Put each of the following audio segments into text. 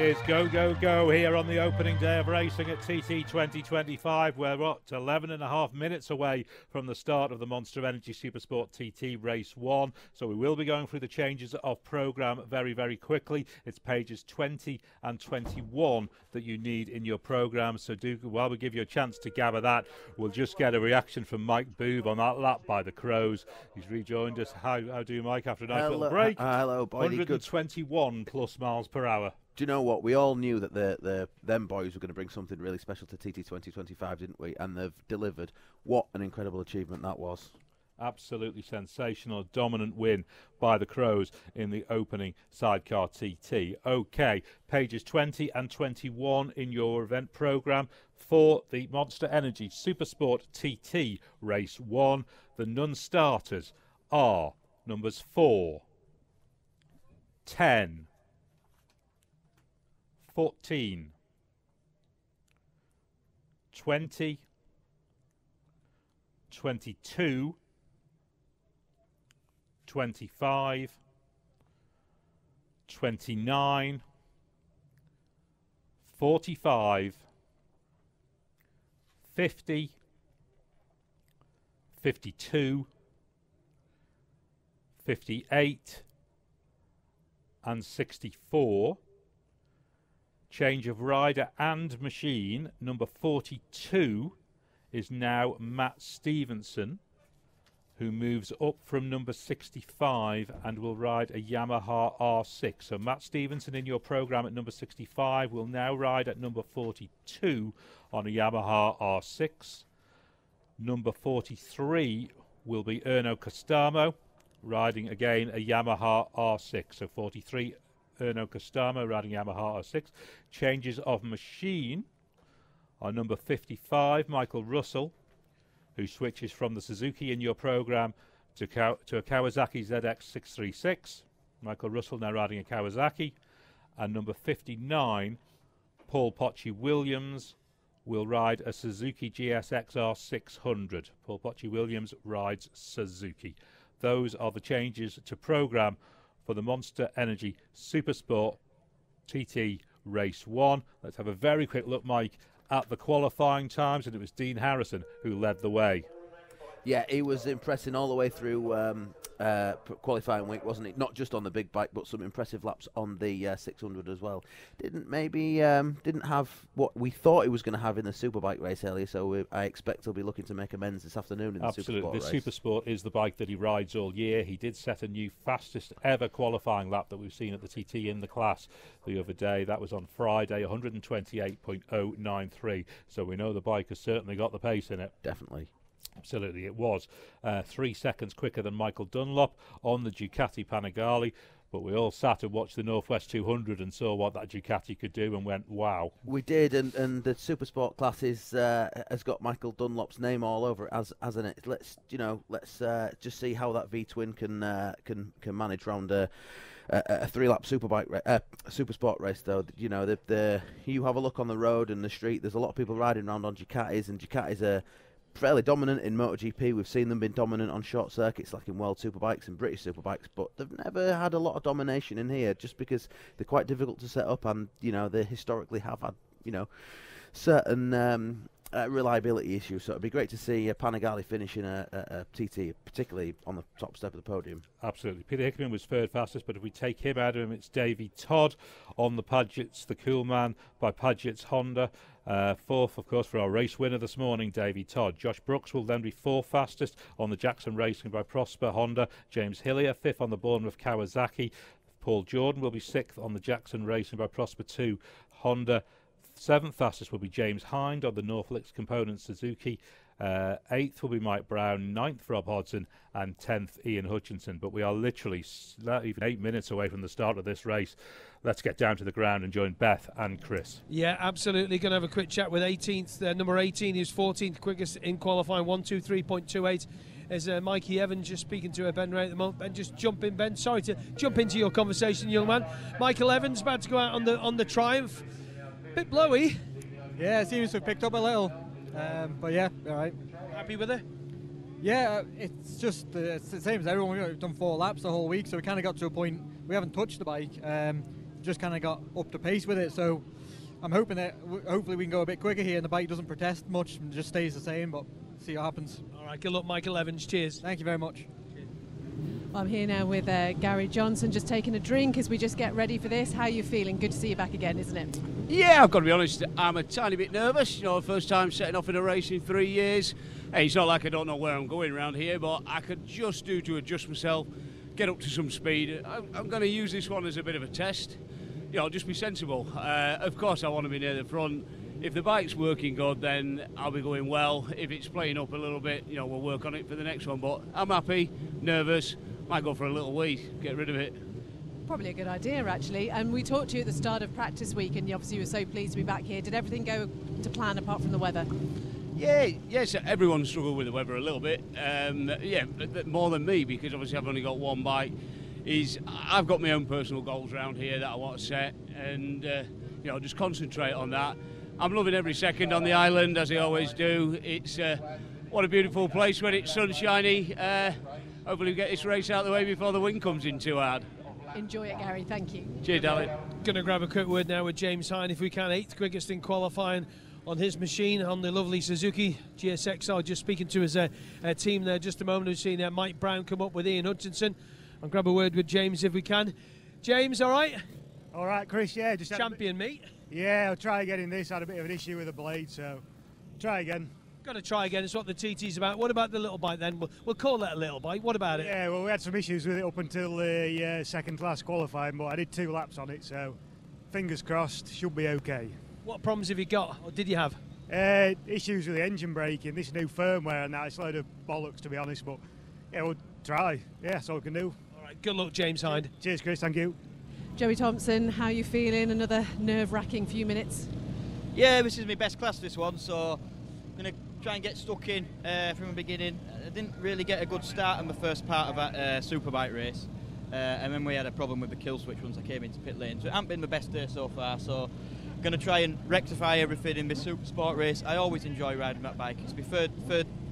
is Go Go Go here on the opening day of racing at TT 2025. We're what, 11 and a half minutes away from the start of the Monster Energy Supersport TT Race 1. So we will be going through the changes of programme very, very quickly. It's pages 20 and 21 that you need in your programme. So do, while we give you a chance to gather that, we'll just get a reaction from Mike Boob on that lap by the Crows. He's rejoined us. How do you, Mike, after a nice little break? Hello, boy. 121 plus miles per hour. Do you know what? We all knew that them boys were going to bring something really special to TT 2025, didn't we? And they've delivered. What an incredible achievement that was. Absolutely sensational, dominant win by the Crows in the opening sidecar TT. Okay, pages 20 and 21 in your event programme for the Monster Energy Supersport TT Race 1. The non-starters are numbers 4, 10, 14, 20, 22, 25, 29, 45, 50, 52, 58 and 64. Change of rider and machine. Number 42 is now Matt Stevenson, who moves up from number 65 and will ride a Yamaha R6. So Matt Stevenson in your programme at number 65 will now ride at number 42 on a Yamaha R6. Number 43 will be Erno Costamo, riding again a Yamaha R6. So 43, Erno Costamo riding Yamaha R6. Changes of machine on number 55, Michael Russell, who switches from the Suzuki in your programme to a Kawasaki ZX636. Michael Russell now riding a Kawasaki. And number 59, Paul Pocci-Williams, will ride a Suzuki GSXR 600. Paul Pocci-Williams rides Suzuki. Those are the changes to programme for the Monster Energy Supersport TT Race 1. Let's have a very quick look, Mike, at the qualifying times, and it was Dean Harrison who led the way. Yeah, he was impressing all the way through qualifying week, wasn't he? Not just on the big bike, but some impressive laps on the 600 as well. Didn't have what we thought he was going to have in the Superbike race earlier, so I expect he'll be looking to make amends this afternoon in the Supersport race. The Supersport is the bike that he rides all year. He did set a new fastest ever qualifying lap that we've seen at the TT in the class the other day. That was on Friday, 128.093. So we know the bike has certainly got the pace in it. Definitely. Absolutely, it was 3 seconds quicker than Michael Dunlop on the Ducati Panigale, but we all sat and watched the Northwest 200 and saw what that Ducati could do and went, wow. We did, and the Supersport class has got Michael Dunlop's name all over it, hasn't it? Let's just see how that V-twin can manage round a 3-lap Supersport race, though. You know, you have a look on the road and the street. There's a lot of people riding around on Ducatis, and Ducatis are fairly dominant in MotoGP. We've seen them been dominant on short circuits like in World Superbikes and British Superbikes, but they've never had a lot of domination in here just because they're quite difficult to set up, and you know they historically have had certain reliability issues. So it'd be great to see Panigale finishing a TT, particularly on the top step of the podium. Absolutely. Peter Hickman was third fastest, but if we take him out of him, it's Davey Todd on the Padgett's, the cool man by Padgett's Honda. Fourth, of course, for our race winner this morning, Davey Todd. Josh Brooks will then be fourth fastest on the Jackson Racing by Prosper Honda. James Hillier, fifth on the Bournemouth Kawasaki. Paul Jordan will be sixth on the Jackson Racing by Prosper 2 Honda. Seventh fastest will be James Hind on the Norfolk Components Suzuki. Eighth will be Mike Brown, ninth Rob Hodson, and 10th Ian Hutchinson. But we are literally not even 8 minutes away from the start of this race. Let's get down to the ground and join Beth and Chris. Yeah, absolutely. Going to have a quick chat with 18th, number 18, who's 14th quickest in qualifying, 1:23.28. As Mikey Evans just speaking to Ben Ray at the moment. Ben, just jump in, Ben. Sorry to jump into your conversation, young man. Michael Evans about to go out on the Triumph. Bit blowy. Yeah, it seems to have picked up a little. But yeah, all right. Happy with it? Yeah, it's just it's the same as everyone. We've done 4 laps the whole week, so we kind of got to a point we haven't touched the bike. just kind of got up to pace with it. So I'm hoping that hopefully we can go a bit quicker here and the bike doesn't protest much and just stays the same, but see what happens. All right, good luck, Michael Evans. Cheers. Thank you very much. Well, I'm here now with Gary Johnson, just taking a drink as we just get ready for this. How are you feeling? Good to see you back again, isn't it? Yeah, I've got to be honest, I'm a tiny bit nervous. You know, first time setting off in a race in 3 years. Hey, it's not like I don't know where I'm going around here, but I could just do to adjust myself, get up to some speed. I'm going to use this one as a bit of a test. You know, just be sensible. Of course, I want to be near the front. If the bike's working good, then I'll be going well. If it's playing up a little bit, you know, we'll work on it for the next one. But I'm happy, nervous. Might go for a little wee, get rid of it. Probably a good idea, actually. And we talked to you at the start of practice week, and obviously you were so pleased to be back here. Did everything go to plan apart from the weather? Yeah, yes, everyone struggled with the weather a little bit. Yeah, more than me, because obviously I've only got one bike. I've got my own personal goals around here that I want to set, and you know, just concentrate on that. I'm loving every second on the island, as I always do. It's what a beautiful place when it's sunshiny. Hopefully we get this race out of the way before the wind comes in too hard. Enjoy it, Gary. Thank you. Cheers, darling. Going to grab a quick word now with James Hine, if we can. 8th quickest in qualifying on his machine, on the lovely Suzuki GSXR. Just speaking to his team there just a moment. We've seen Mike Brown come up with Ian Hutchinson. I'll grab a word with James if we can. James, all right? All right, Chris, yeah. Just champion meet. Yeah, I'll try again in this. I had a bit of an issue with the blade, so try again. Got to try again. It's what the TT's about. What about the little bike then? We'll call it a little bike. What about it? Yeah, well, we had some issues with it up until the second class qualifying, but I did 2 laps on it, so fingers crossed, should be okay. What problems have you got, or did you have? Issues with the engine braking, this new firmware and that. It's a load of bollocks, to be honest, but yeah, we'll try. Yeah, that's all we can do. All right, good luck, James Hind. Cheers, Chris, thank you. Joey Thompson, how are you feeling? Another nerve-wracking few minutes? Yeah, this is my best class, this one, so I'm going to try and get stuck in from the beginning. I didn't really get a good start in the first part of that Superbike race, and then we had a problem with the kill switch once I came into pit lane, so it hasn't been the best day so far, so I'm going to try and rectify everything in this Supersport race. I always enjoy riding that bike. It's my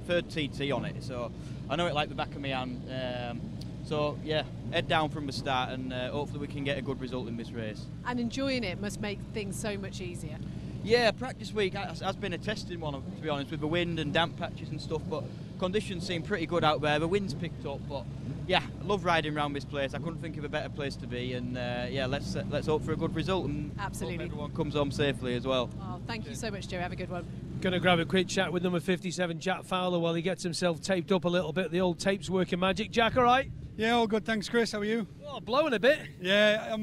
third TT on it, so I know it like the back of my hand. So yeah, head down from the start, and hopefully we can get a good result in this race. And enjoying it must make things so much easier. Yeah, practice week has been a testing one, to be honest, with the wind and damp patches and stuff, but conditions seem pretty good out there. The wind's picked up, but yeah, I love riding around this place. I couldn't think of a better place to be, and yeah, let's hope for a good result, and absolutely hope everyone comes home safely as well. Oh, thank you so much, Joe. Have a good one. Going to grab a quick chat with number 57, Jack Fowler, while he gets himself taped up a little bit. The old tape's working magic. Jack, all right? Yeah, all good, thanks, Chris. How are you? Oh, blowing a bit. Yeah,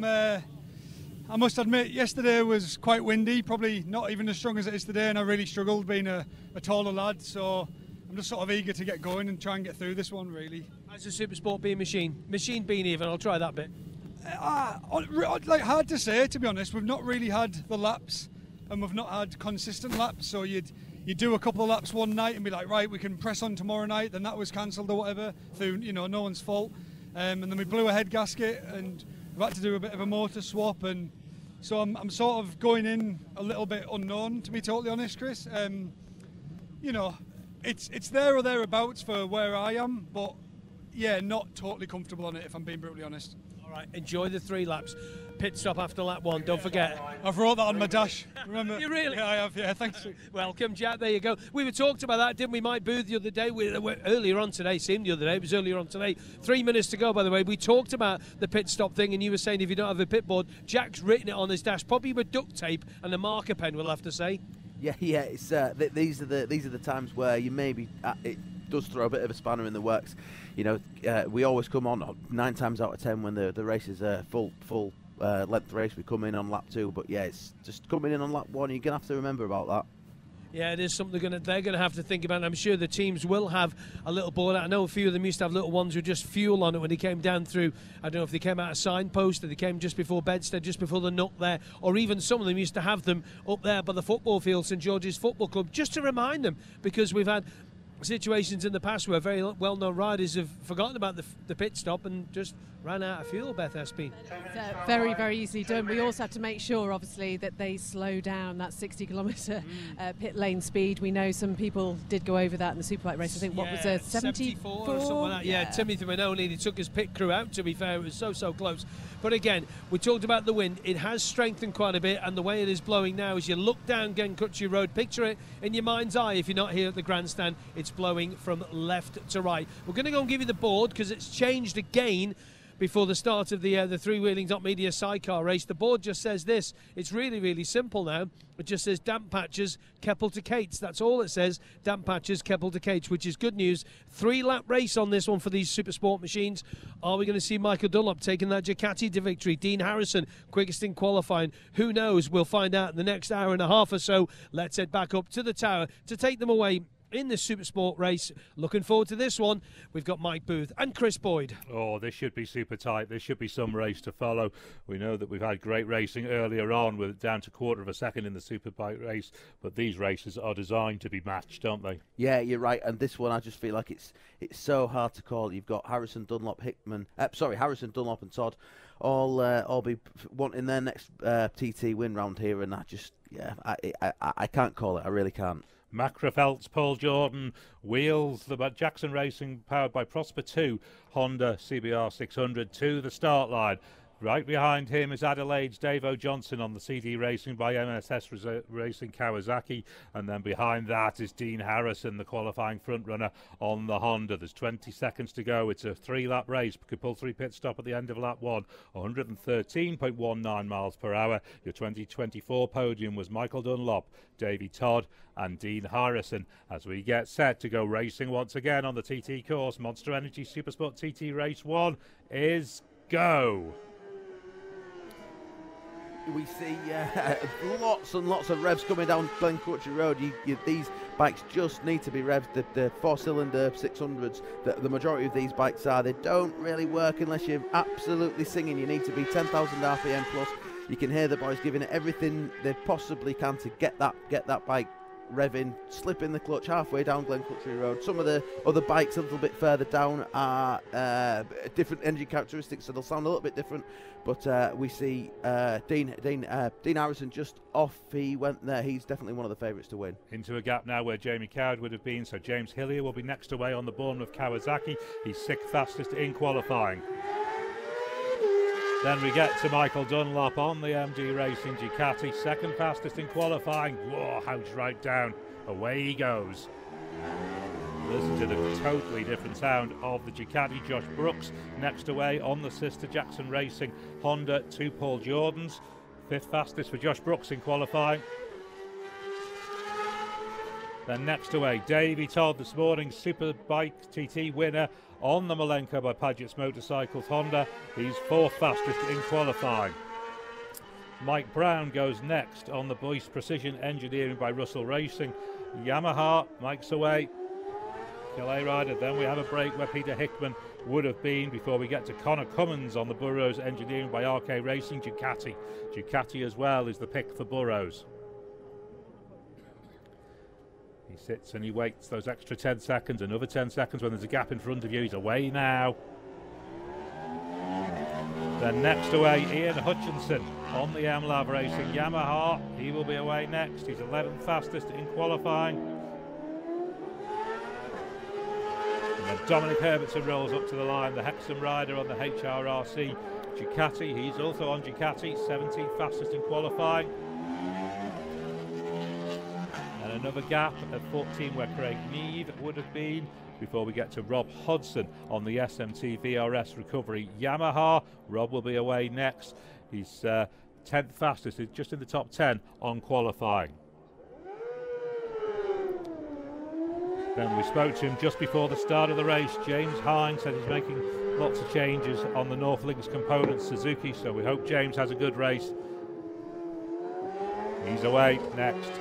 I must admit, yesterday was quite windy, probably not even as strong as it is today, and I really struggled being a taller lad, so I'm just sort of eager to get going and try and get through this one, really. How's the Supersport being machine being even? I'll try that bit. Like, hard to say, to be honest. We've not really had the laps, and we've not had consistent laps, so you'd do a couple of laps one night and be like, right, we can press on tomorrow night, then that was cancelled or whatever, through, you know, no one's fault. And then we blew a head gasket, and we've had to do a bit of a motor swap, and so I'm sort of going in a little bit unknown, to be totally honest, Chris. You know, it's there or thereabouts for where I am, but yeah, not totally comfortable on it, if I'm being brutally honest. All right, enjoy the 3 laps. Pit stop after lap 1, don't forget. I've wrote that on my dash, remember? You really? Yeah, I have, yeah, thanks. Welcome, Jack, there you go. We talked about that, didn't we, Mike Booth, the other day? Earlier on today, it was earlier on today. 3 minutes to go, by the way. We talked about the pit stop thing, and you were saying if you don't have a pit board, Jack's written it on his dash, probably with duct tape and a marker pen, we'll have to say. Yeah, it's these are the times where you maybe it does throw a bit of a spanner in the works. You know, we always come on 9 times out of 10 when the race is full length race. We come in on lap 2, but yeah, it's just coming in on lap 1. You're gonna have to remember about that. Yeah, it is something they're going to have to think about. And I'm sure the teams will have a little board. I know a few of them used to have little ones with just fuel on it when they came down through. I don't know if they came out of Signpost or they came just before Bedstead, just before the Nook there, or even some of them used to have them up there by the football field, St George's Football Club, just to remind them, because we've had situations in the past where very well-known riders have forgotten about the pit stop and just ran out of fuel, Beth Espin. Very, very easily done. We also have to make sure, obviously, that they slow down that 60-kilometre pit lane speed. We know some people did go over that in the Superbike race. I think, what was it, 74 or something like that. Yeah, Timothy Manoni, he took his pit crew out, to be fair. It was so close. But again, we talked about the wind. It has strengthened quite a bit, and the way it is blowing now, as you look down Genkuchi Road, picture it in your mind's eye if you're not here at the grandstand. It's blowing from left to right. We're going to go and give you the board because it's changed again before the start of the three-wheeling media sidecar race. The board just says this. It's really, really simple now. It just says damp patches, Keppel to Cates. That's all it says, damp patches, Keppel to Cates, which is good news. 3-lap race on this one for these Supersport machines. Are we going to see Michael Dunlop taking that Ducati to victory? Dean Harrison, quickest in qualifying. Who knows? We'll find out in the next hour and a half or so. Let's head back up to the tower to take them away in this Supersport race. Looking forward to this one. We've got Mike Booth and Chris Boyd. Oh, this should be super tight. This should be some race to follow. We know that we've had great racing earlier on with down to quarter of a second in the Superbike race, but these races are designed to be matched, aren't they? Yeah, you're right. And this one, I just feel like it's so hard to call. You've got Harrison, Dunlop, Harrison, Dunlop, and Todd all be wanting their next TT win round here, and I can't call it. I really can't. Macrofelt's Paul Jordan wheels the Jackson Racing, powered by Prosper 2 Honda CBR 600 to the start line. Right behind him is Adelaide's Dave O'Johnson on the CD Racing by MSS Racing Kawasaki, and then behind that is Dean Harrison, the qualifying front runner on the Honda. There's 20 seconds to go. It's a 3-lap race. Compulsory pit stop at the end of lap 1. 113.19 miles per hour. Your 2024 podium was Michael Dunlop, Davey Todd and Dean Harrison, as we get set to go racing once again on the TT course. Monster Energy Supersport TT Race 1 is go. We see lots and lots of revs coming down Glencourtry Road. These bikes just need to be revved. The 4-cylinder 600s, the majority of these bikes they don't really work unless you're absolutely singing. You need to be 10,000 RPM plus. You can hear the boys giving it everything they possibly can to get that bike revving, slipping the clutch halfway down Glencourtry Road. Some of the other bikes a little bit further down are different engine characteristics, so they'll sound a little bit different. But we see Dean Harrison just off. He went there. He's definitely one of the favourites to win. Into a gap now where Jamie Coward would have been, so James Hillier will be next away on the Bournemouth Kawasaki. He's 6th fastest in qualifying. Then we get to Michael Dunlop on the MD Racing Ducati, 2nd fastest in qualifying. Whoa, house right down. Away he goes. Listen to the totally different sound of the Ducati. Josh Brooks next away on the sister Jackson Racing Honda 2 Paul Jordans. 5th fastest for Josh Brooks in qualifying. Then next away, Davey Todd, this morning's Superbike TT winner on the Malenko by Paget's Motorcycles Honda. He's 4th fastest in qualifying. Mike Brown goes next on the Boyce Precision Engineering by Russell Racing. Yamaha, Mike's away. Calais rider. Then we have a break where Peter Hickman would have been before we get to Connor Cummins on the Burrows Engineering by RK Racing Ducati. Ducati as well is the pick for Burrows. He sits and he waits those extra 10 seconds, another 10 seconds when there's a gap in front of you. He's away now. Then next away, Ian Hutchinson on the MLAV Racing Yamaha. He will be away next. He's 11th fastest in qualifying. And then Dominic Herbertson rolls up to the line, the Hexham rider on the HRRC Ducati. He's also on Ducati, 17th fastest in qualifying. Another gap at 14 where Craig Neve would have been before we get to Rob Hodson on the SMT VRS Recovery Yamaha. Rob will be away next. He's 10th fastest, he's just in the top 10 on qualifying. Then we spoke to him just before the start of the race. James Hine said he's making lots of changes on the North Links Components Suzuki, so we hope James has a good race. He's away next.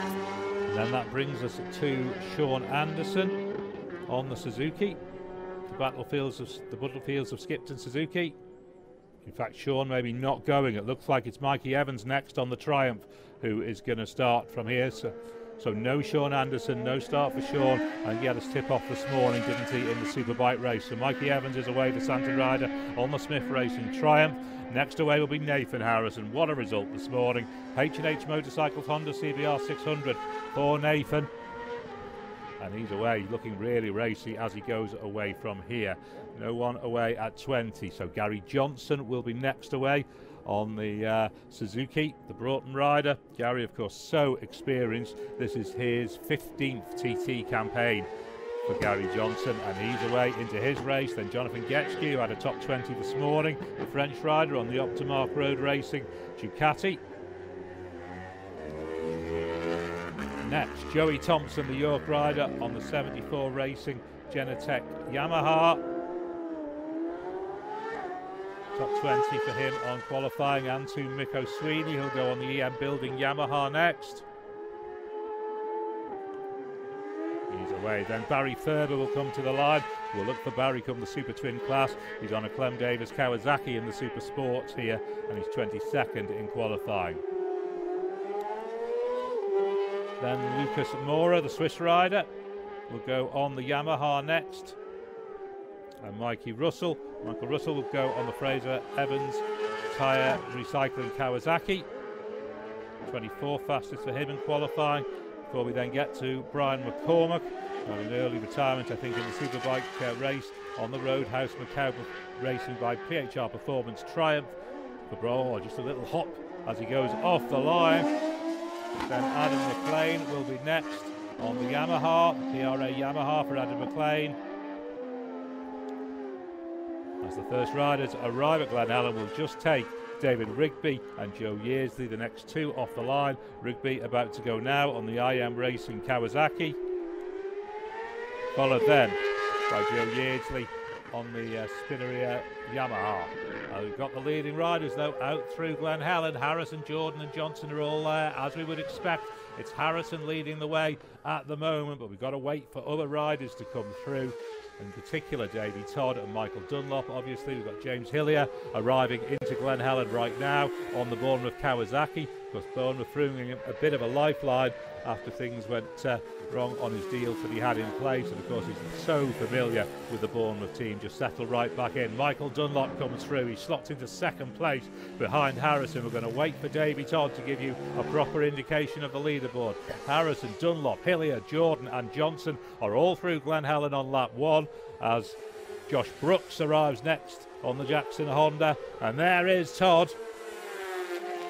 And then that brings us to Sean Anderson on the Suzuki, the battlefields of Skipton Suzuki. In fact, Sean maybe not going. It looks like it's Mikey Evans next on the Triumph who is going to start from here. So So no Sean Anderson, no start for Sean, and he had his tip off this morning, didn't he, in the Superbike race. So Mikey Evans is away, the Santa Rider, on the Smith Racing Triumph. Next away will be Nathan Harrison. What a result this morning. H&H Motorcycles Honda CBR 600 for Nathan. And he's away, looking really racy as he goes away from here. No one away at 20. So Gary Johnson will be next away on the Suzuki, the Broughton rider. Gary, of course, so experienced. This is his 15th TT campaign for Gary Johnson, and he's away into his race. Then Jonathan Getschke, who had a top 20 this morning, the French rider on the Optimark Road Racing Ducati. Next, Joey Thompson, the York rider on the 74 Racing Genetec Yamaha. Top 20 for him on qualifying, and to Mikko Sweeney, who'll go on the EM Building Yamaha next. He's away. Then Barry Ferber will come to the line. We'll look for Barry come the Super Twin class. He's on a Clem Davis Kawasaki in the Super Sports here, and he's 22nd in qualifying. Then Lucas Mora, the Swiss rider, will go on the Yamaha next. And Michael Russell will go on the Fraser Evans Tyre Recycling Kawasaki. 24th fastest for him in qualifying. Before we then get to Brian McCormack, on an early retirement, I think, in the Superbike race on the Roadhouse Macau Racing by PHR Performance Triumph. For just a little hop as he goes off the line. Then Adam McLean will be next on the Yamaha, PRA Yamaha for Adam McLean. As the first riders arrive at Glen Helen, we'll just take David Rigby and Joe Yeardsley, the next two off the line. Rigby about to go now on the IM Racing Kawasaki, followed then by Joe Yeardsley on the Spinneria Yamaha. We've got the leading riders though out through Glen Helen. Harrison, Jordan and Johnson are all there, as we would expect. It's Harrison leading the way at the moment, but we've got to wait for other riders to come through. In particular, Davey Todd and Michael Dunlop. Obviously, we've got James Hillier arriving into Glen Helen right now on the Bournemouth Kawasaki. Of course, Bournemouth throwing him a bit of a lifeline after things went wrong on his deals that he had in place. And of course, he's so familiar with the Bournemouth team. Just settled right back in. Michael Dunlop comes through. He slots into second place behind Harrison. We're going to wait for Davey Todd to give you a proper indication of the leaderboard. Harrison, Dunlop, Hillier, Jordan and Johnson are all through Glen Helen on lap one, as Josh Brooks arrives next on the Jackson Honda. And there is Todd.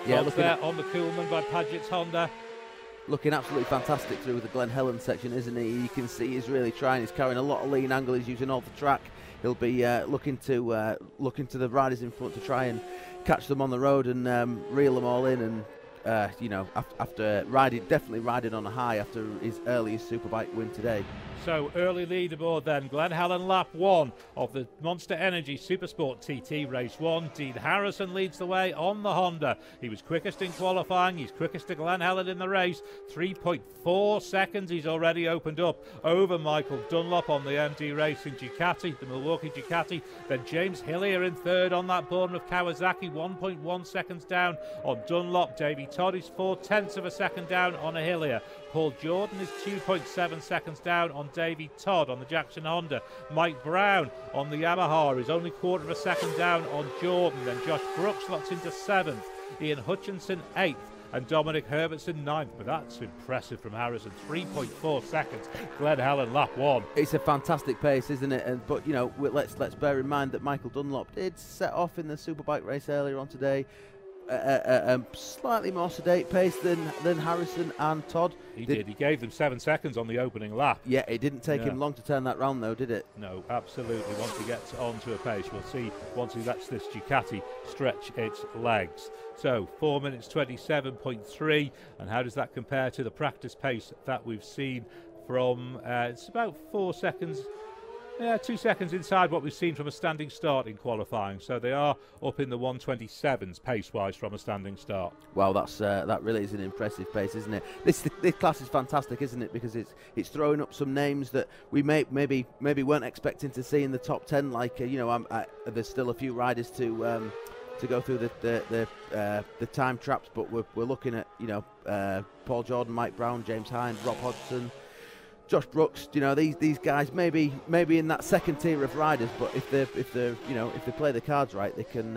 Yeah, look there on the Coolman by Paget's Honda. Looking absolutely fantastic through the Glen Helen section, isn't he? You can see he's really trying. He's carrying a lot of lean angle. He's using all the track. He'll be looking to the riders in front to try and catch them on the road and reel them all in. And after definitely riding on a high after his earliest Superbike win today. So early leaderboard then. Glen Helen lap one of the Monster Energy Supersport TT Race 1. Dean Harrison leads the way on the Honda. He was quickest in qualifying. He's quickest to Glen Helen in the race. 3.4 seconds he's already opened up over Michael Dunlop on the MD Racing Ducati, the Milwaukee Ducati. Then James Hillier in third on that Bournemouth Kawasaki. 1.1 seconds down on Dunlop. Davey Todd is 0.4 of a second down on a Hillier. Paul Jordan is 2.7 seconds down on Davey Todd on the Jackson Honda. Mike Brown on the Yamaha is only 1/4 of a second down on Jordan. Then Josh Brooks slots into 7th. Ian Hutchinson 8th. And Dominic Herbertson 9th. But that's impressive from Harrison. 3.4 seconds. Glen Helen lap one. It's a fantastic pace, isn't it? But let's bear in mind that Michael Dunlop did set off in the Superbike race earlier on today. A slightly more sedate pace than Harrison and Todd. He did. He gave them 7 seconds on the opening lap. Yeah, it didn't take him long to turn that round, though, did it? No, absolutely. Once he gets onto a pace, we'll see once he lets this Ducati stretch its legs. So 4 minutes 27.3, and how does that compare to the practice pace that we've seen from? It's about 4 seconds. Yeah, 2 seconds inside what we've seen from a standing start in qualifying. So they are up in the 127s pace-wise from a standing start. Well, that really is an impressive pace, isn't it? This class is fantastic, isn't it? Because it's throwing up some names that we maybe weren't expecting to see in the top 10. Like there's still a few riders to go through the time traps, but we're looking at, you know, Paul Jordan, Mike Brown, James Hind, Rob Hodgson, Josh Brooks. You know, these guys maybe in that second tier of riders, but if they play the cards right, they can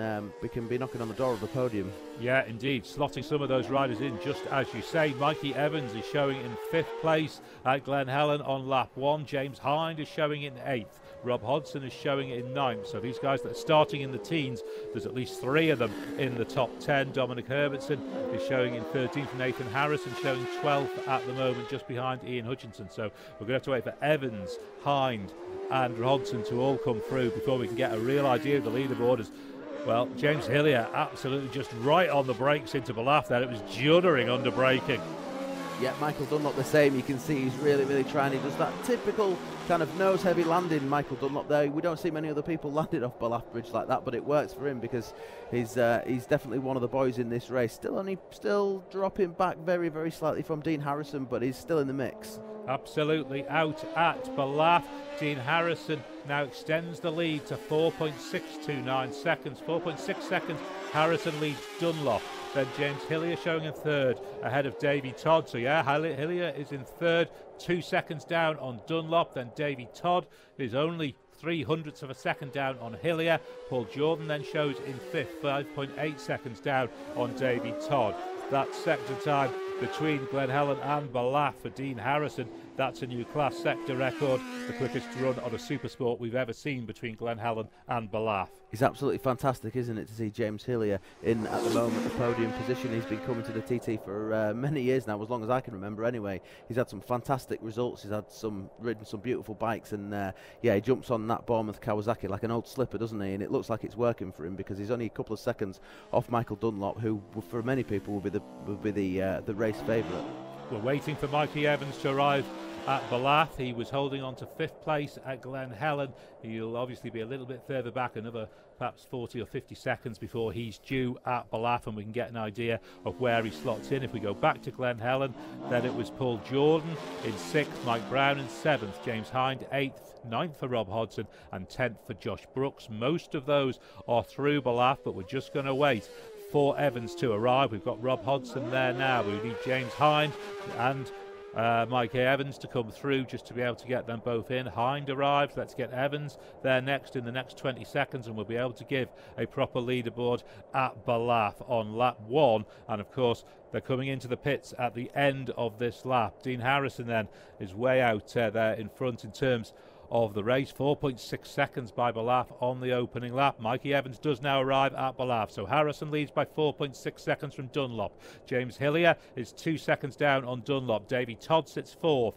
be knocking on the door of the podium. Yeah, indeed, slotting some of those riders in, just as you say. Mikey Evans is showing in 5th place at Glen Helen on lap 1. James Hind is showing in 8th. Rob Hodgson is showing in 9th. So these guys that are starting in the teens, there's at least 3 of them in the top 10. Dominic Herbertson is showing in 13th. Nathan Harrison showing 12th at the moment, just behind Ian Hutchinson. So we're going to have to wait for Evans, Hind and Hodgson to all come through before we can get a real idea of the leaderboard. As well, James Hillier absolutely just right on the brakes into Balaf there. It was juddering under braking. Yeah, Michael Dunlop the same. You can see he's really trying. He does that typical kind of nose-heavy landing, Michael Dunlop there. We don't see many other people landing off Balaf Bridge like that, but it works for him because he's definitely one of the boys in this race. Still dropping back very slightly from Dean Harrison, but he's still in the mix. Absolutely out at Balaf. Dean Harrison now extends the lead to 4.629 seconds. 4.6 seconds. Harrison leads Dunlop. Then James Hillier showing in 3rd ahead of Davy Todd. So yeah, Hillier is in 3rd, 2 seconds down on Dunlop. Then Davy Todd is only 0.03 of a second down on Hillier. Paul Jordan then shows in 5th, 5.8 seconds down on Davy Todd. That sector time between Glen Helen and Balaf for Dean Harrison. That's a new class sector record, the quickest run on a Supersport we've ever seen between Glen Helen and Balaf. It's absolutely fantastic, isn't it, to see James Hillier in, at the moment, the podium position. He's been coming to the TT for many years now, as long as I can remember anyway. He's had some fantastic results. He's had ridden some beautiful bikes, and yeah, he jumps on that Bournemouth Kawasaki like an old slipper, doesn't he? And it looks like it's working for him because he's only a couple of seconds off Michael Dunlop, who for many people will be the race favourite. We're waiting for Mikey Evans to arrive at Balaf. He was holding on to 5th place at Glen Helen. He'll obviously be a little bit further back, another perhaps 40 or 50 seconds before he's due at Balaf, and we can get an idea of where he slots in. If we go back to Glen Helen, then it was Paul Jordan in 6th, Mike Brown in 7th, James Hind 8th, 9th for Rob Hodgson and 10th for Josh Brooks. Most of those are through Balaf, but we're just going to wait for Evans to arrive. We've got Rob Hodgson there now. We need James Hind and Mike Evans to come through just to be able to get them both in. Hind arrives. Let's get Evans there next in the next 20 seconds, and we'll be able to give a proper leaderboard at Balaf on lap 1. And of course, they're coming into the pits at the end of this lap. Dean Harrison then is way out there in front in terms of the race. 4.6 seconds by Balaf on the opening lap. Mikey Evans does now arrive at Balaf, so Harrison leads by 4.6 seconds from Dunlop. James Hillier is 2 seconds down on Dunlop. Davy Todd sits 4th,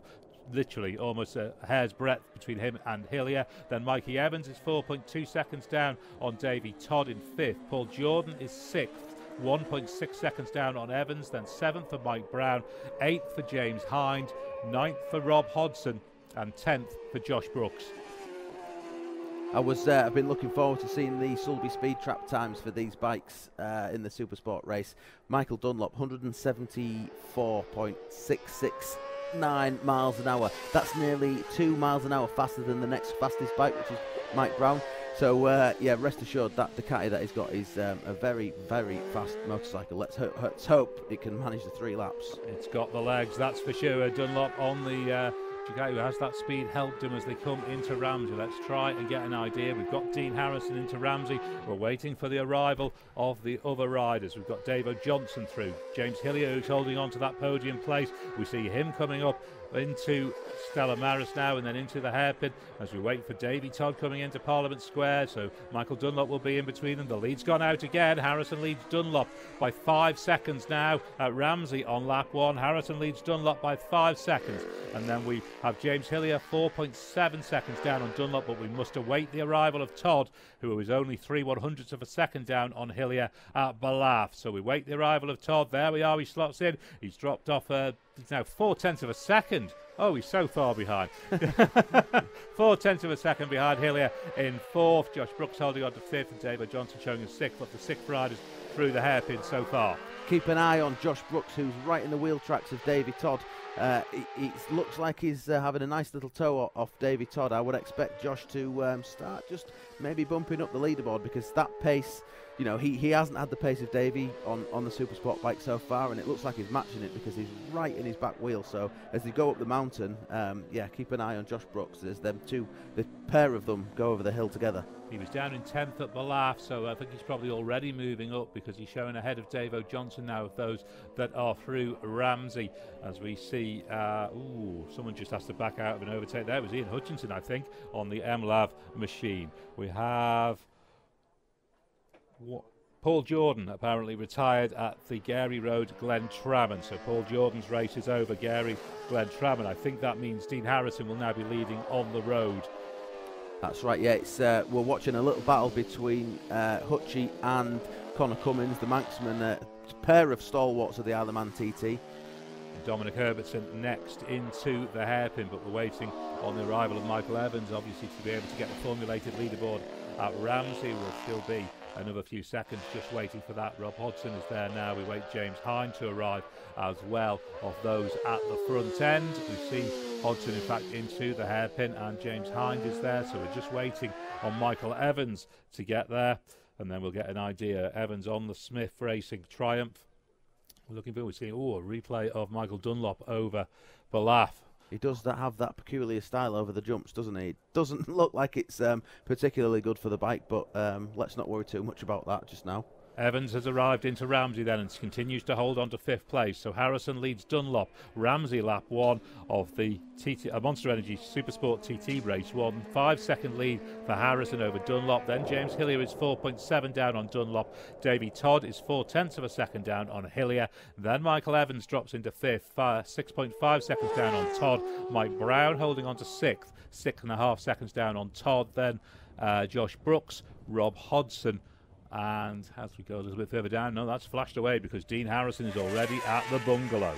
literally almost a hair's breadth between him and Hillier. Then Mikey Evans is 4.2 seconds down on Davy Todd in 5th. Paul Jordan is 6th, 1.6 seconds down on Evans. Then 7th for Mike Brown, 8th for James Hind, 9th for Rob Hodgson and 10th for Josh Brooks. I've been looking forward to seeing the Sulby speed trap times for these bikes in the Supersport race. Michael Dunlop, 174.669 miles an hour. That's nearly 2 miles an hour faster than the next fastest bike, which is Mike Brown. So yeah, rest assured that Ducati that he's got is a very fast motorcycle. Let's hope it can manage the 3 laps. It's got the legs, that's for sure. Dunlop on the Ducati, who has that speed, helped him as they come into Ramsey. Let's try and get an idea. We've got Dean Harrison into Ramsey. We're waiting for the arrival of the other riders. We've got Dave Johnson through. James Hillier, who's holding on to that podium place. We see him coming up into Stella Maris now and then into the hairpin as we wait for Davy Todd coming into Parliament Square. So Michael Dunlop will be in between them. The lead's gone out again. Harrison leads Dunlop by 5 seconds now at Ramsey on lap 1. Harrison leads Dunlop by 5 seconds, and then we have James Hillier 4.7 seconds down on Dunlop, but we must await the arrival of Todd, who is only 3/100ths of a second down on Hillier at Balaf. So we wait the arrival of Todd. There we are, he slots in. He's dropped off he's now 0.4 of a second. Oh, he's so far behind. 0.4 of a second behind Hillier in 4th. Josh Brooks holding on to 5th, and David Johnson showing in 6th. But the 6th riders through the hairpin so far. Keep an eye on Josh Brooks, who's right in the wheel tracks of Davy Todd. It looks like he's having a nice little toe off Davy Todd. I would expect Josh to start just maybe bumping up the leaderboard, because that pace you know, he hasn't had the pace of Davey on the Supersport bike so far, and it looks like he's matching it because he's right in his back wheel. So as they go up the mountain, yeah, keep an eye on Josh Brooks. There's them two, the pair of them go over the hill together. He was down in 10th at Ballaugh, so I think he's probably already moving up because he's showing ahead of Dave Johnson now of those that are through Ramsey. As we see, someone just has to back out of an overtake there. It was Ian Hutchinson, I think, on the MLAV machine. We have Paul Jordan apparently retired at the Gary Road Glen Tramon. So Paul Jordan's race is over, Gary Glen Tramon. I think that means Dean Harrison will now be leading on the road. That's right, yeah. It's we're watching a little battle between Hutchie and Connor Cummins, the Manxman, pair of stalwarts of the Isle of Man TT. Dominic Herbertson next into the hairpin, but we're waiting on the arrival of Michael Evans, obviously, to be able to get the formulated leaderboard at Ramsey. Will still be another few seconds just waiting for that. Rob Hodgson is there now. We wait James Hind to arrive as well of those at the front end. We see Hodgson in fact into the hairpin and James Hind is there, so we're just waiting on Michael Evans to get there, and then we'll get an idea. Evans on the Smith Racing Triumph. We're looking forward to seeing a replay of Michael Dunlop over Ballaugh. He does have that peculiar style over the jumps, doesn't he? It doesn't look like it's particularly good for the bike, but let's not worry too much about that just now. Evans has arrived into Ramsey then and continues to hold on to 5th place. So Harrison leads Dunlop. Ramsey lap 1 of the Monster Energy Supersport TT race 1. 5-second lead for Harrison over Dunlop. Then James Hillier is 4.7 down on Dunlop. Davey Todd is 0.4 of a second down on Hillier. Then Michael Evans drops into 5th, 6.5 seconds down on Todd. Mike Brown holding on to 6th, 6.5 seconds down on Todd. Then Josh Brooks, Rob Hodgson. And as we go a little bit further down, no, that's flashed away because Dean Harrison is already at the bungalow.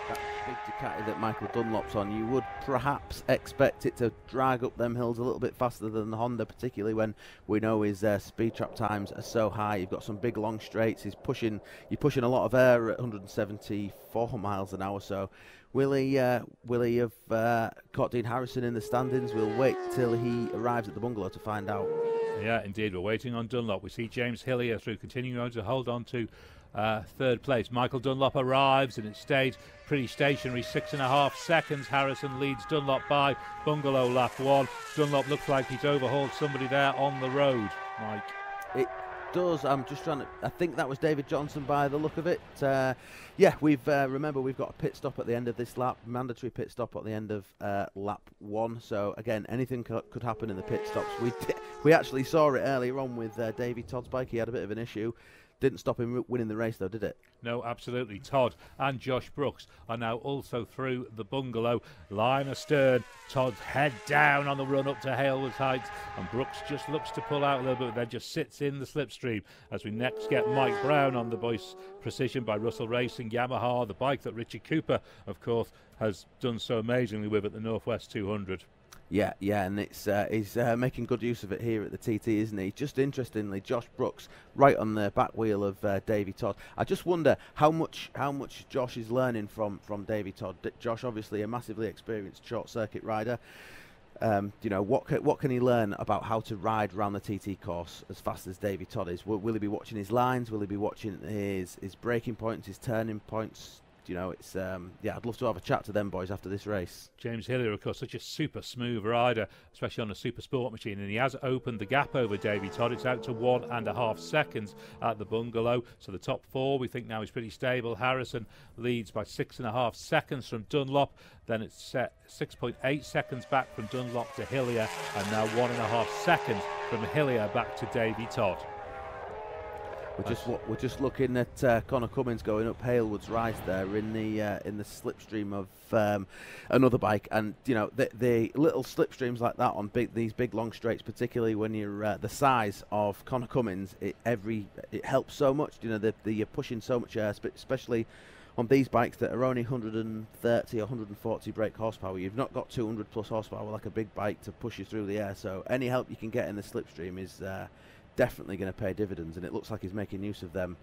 That big Ducati that Michael Dunlop's on, you would perhaps expect it to drag up them hills a little bit faster than the Honda, particularly when we know his speed trap times are so high. You've got some big long straights. You're pushing a lot of air at 174 miles an hour. So will he have caught Dean Harrison in the standings? We'll wait till he arrives at the bungalow to find out. Yeah, indeed. We're waiting on Dunlop. We see James Hillier through, continuing to hold on to 3rd place. Michael Dunlop arrives and it stayed pretty stationary, 6.5 seconds. Harrison leads Dunlop by bungalow lap 1. Dunlop looks like he's overhauled somebody there on the road, Mike. It does. I'm just trying to, I think that was David Johnson by the look of it. Yeah, remember we've got a pit stop at the end of this lap, mandatory pit stop at the end of lap 1. So again, anything could happen in the pit stops. We actually saw it earlier on with Davey Todd's bike. He had a bit of an issue. Didn't stop him winning the race though, did it? No, absolutely. Todd and Josh Brooks are now also through the bungalow. Line astern. Todd's head down on the run up to Halewood's Heights, and Brooks just looks to pull out a little bit, then just sits in the slipstream. As we next get Mike Brown on the Boyce Precision by Russell Racing Yamaha, the bike that Richard Cooper, of course, has done so amazingly with at the Northwest 200. Yeah, and he's making good use of it here at the TT, isn't he? Just interestingly, Josh Brooks right on the back wheel of Davey Todd. I just wonder how much Josh is learning from Davey Todd. Josh, obviously a massively experienced short circuit rider. You know, what can he learn about how to ride around the TT course as fast as Davey Todd is? Will he be watching his lines? Will he be watching his braking points, his turning points? You know, it's yeah, I'd love to have a chat to them boys after this race. James Hillier, of course, such a super smooth rider, especially on a super sport machine, and he has opened the gap over Davey Todd. It's out to 1.5 seconds at the bungalow. So the top 4 we think now is pretty stable. Harrison leads by 6.5 seconds from Dunlop. Then it's set 6.8 seconds back from Dunlop to Hillier, and now 1.5 seconds from Hillier back to Davey Todd. We're just looking at Connor Cummins going up Halewood's Rise there in the slipstream of another bike, and you know the little slipstreams like that on these big long straights, particularly when you're the size of Connor Cummins, it helps so much. You know you're pushing so much air, especially on these bikes that are only 130 or 140 brake horsepower. You've not got 200 plus horsepower like a big bike to push you through the air. So any help you can get in the slipstream is definitely going to pay dividends, and it looks like he's making use of them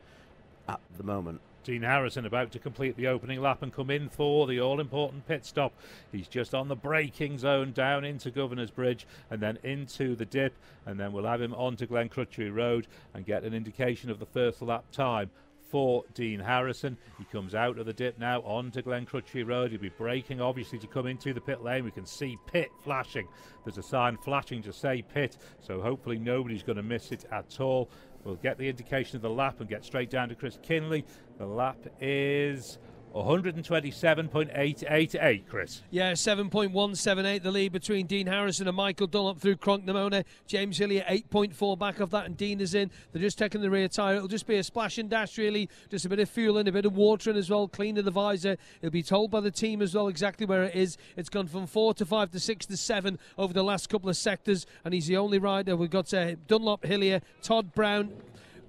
at the moment. Dean Harrison about to complete the opening lap and come in for the all-important pit stop. He's just on the braking zone down into Governor's Bridge and then into the dip, and then we'll have him onto Glen Crutchley Road and get an indication of the first lap time for Dean Harrison. He comes out of the dip now onto Glen Crutchley Road. He'll be braking obviously to come into the pit lane. We can see pit flashing. There's a sign flashing to say pit, so hopefully nobody's going to miss it at all. We'll get the indication of the lap and get straight down to Chris Kinley. The lap is 127.888, Chris. Yeah, 7.178 the lead between Dean Harrison and Michael Dunlop through Cronknamona. James Hillier 8.4 back of that, and Dean is in. They're just taking the rear tyre. It'll just be a splash and dash, really. Just a bit of fuel in, a bit of water in as well, cleaning the visor. It'll be told by the team as well exactly where it is. It's gone from 4 to 5 to 6 to 7 over the last couple of sectors, and he's the only rider. We've got Dunlop, Hillier, Todd Brown,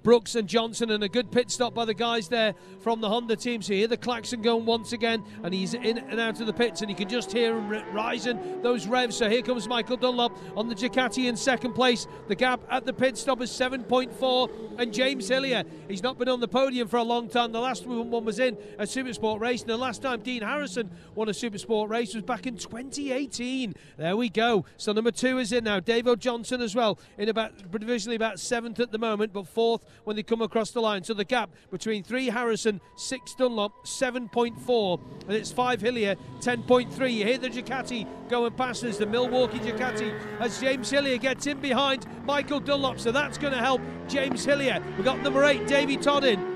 Brooks and Johnson, and a good pit stop by the guys there from the Honda team. So you hear the klaxon going once again, and he's in and out of the pits, and you can just hear him rising those revs. So here comes Michael Dunlop on the Ducati in second place. The gap at the pit stop is 7.4, and James Hillier, he's not been on the podium for a long time. The last one was in a Supersport race, and the last time Dean Harrison won a Supersport race was back in 2018. There we go. So number 2 is in now. Davo Johnson as well, in provisionally about 7th at the moment, but 4th when they come across the line. So the gap between 3 Harrison, 6 Dunlop, 7.4, and it's 5 Hillier, 10.3. You hear the Ducati going past us, the Milwaukee Ducati, as James Hillier gets in behind Michael Dunlop, so that's going to help James Hillier. We've got number 8, Davy Todd in.